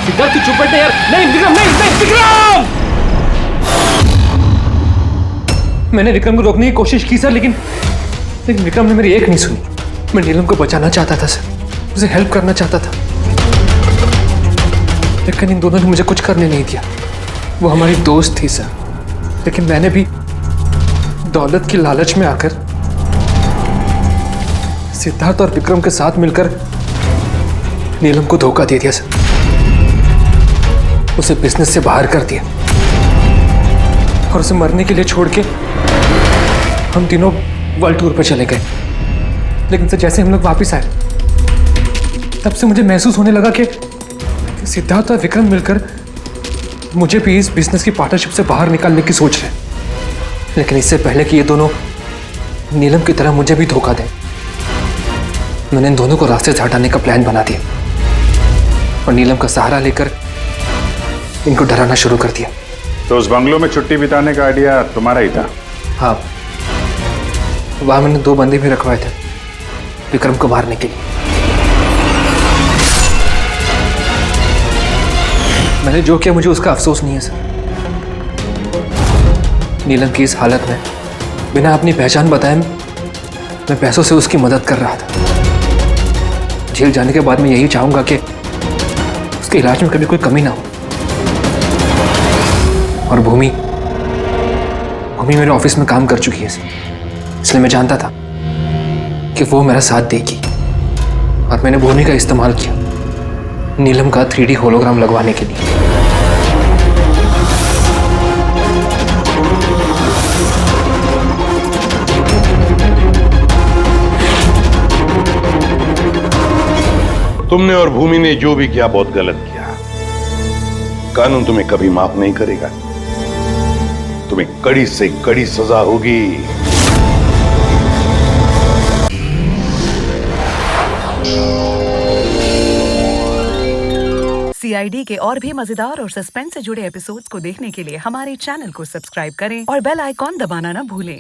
सिद्धार्थ तू चुप बैठ यार। नहीं विक्रम, नहीं विक्रम। मैंने विक्रम को रोकने की कोशिश की सर, लेकिन विक्रम ने मेरी एक नहीं सुनी। मैं नीलम को बचाना चाहता था सर। उसे हेल्प करना चाहता था, लेकिन इन दोनों ने मुझे कुछ करने नहीं दिया। वो हमारी दोस्त थी सर, लेकिन मैंने भी दौलत की लालच में आकर सिद्धार्थ और विक्रम के साथ मिलकर नीलम को धोखा दे दिया सर। उसे बिजनेस से बाहर कर दिया और उसे मरने के लिए छोड़ के हम तीनों वर्ल्ड टूर पर चले गए। लेकिन सर जैसे हम लोग वापस आए, तब से मुझे महसूस होने लगा कि सिद्धार्थ और विक्रम मिलकर मुझे भी इस बिजनेस की पार्टनरशिप से बाहर निकालने की सोच रहे हैं। लेकिन इससे पहले कि ये दोनों नीलम की तरह मुझे भी धोखा दें, मैंने इन दोनों को रास्ते से हटाने का प्लान बना दिया और नीलम का सहारा लेकर इनको डराना शुरू कर दिया। तो उस बंगलों में छुट्टी बिताने का आइडिया तुम्हारा ही था? हाँ, वहां मैंने 2 बंदे भी रखवाए थे विक्रम को मारने के लिए। मैंने जो किया मुझे उसका अफसोस नहीं है सर। नीलम की इस हालत में बिना अपनी पहचान बताए मैं पैसों से उसकी मदद कर रहा था। जेल जाने के बाद मैं यही चाहूंगा कि उसके इलाज में कभी कोई कमी ना हो। और भूमि मेरे ऑफिस में काम कर चुकी है, इसलिए मैं जानता था कि वो मेरा साथ देगी और मैंने भूमि का इस्तेमाल किया नीलम का 3D होलोग्राम लगवाने के लिए। तुमने और भूमि ने जो भी किया बहुत गलत किया। कानून तुम्हें कभी माफ नहीं करेगा। तुम्हें कड़ी से कड़ी सजा होगी। CID के और भी मजेदार और सस्पेंस से जुड़े एपिसोड्स को देखने के लिए हमारे चैनल को सब्सक्राइब करें और बेल आइकॉन दबाना ना भूलें।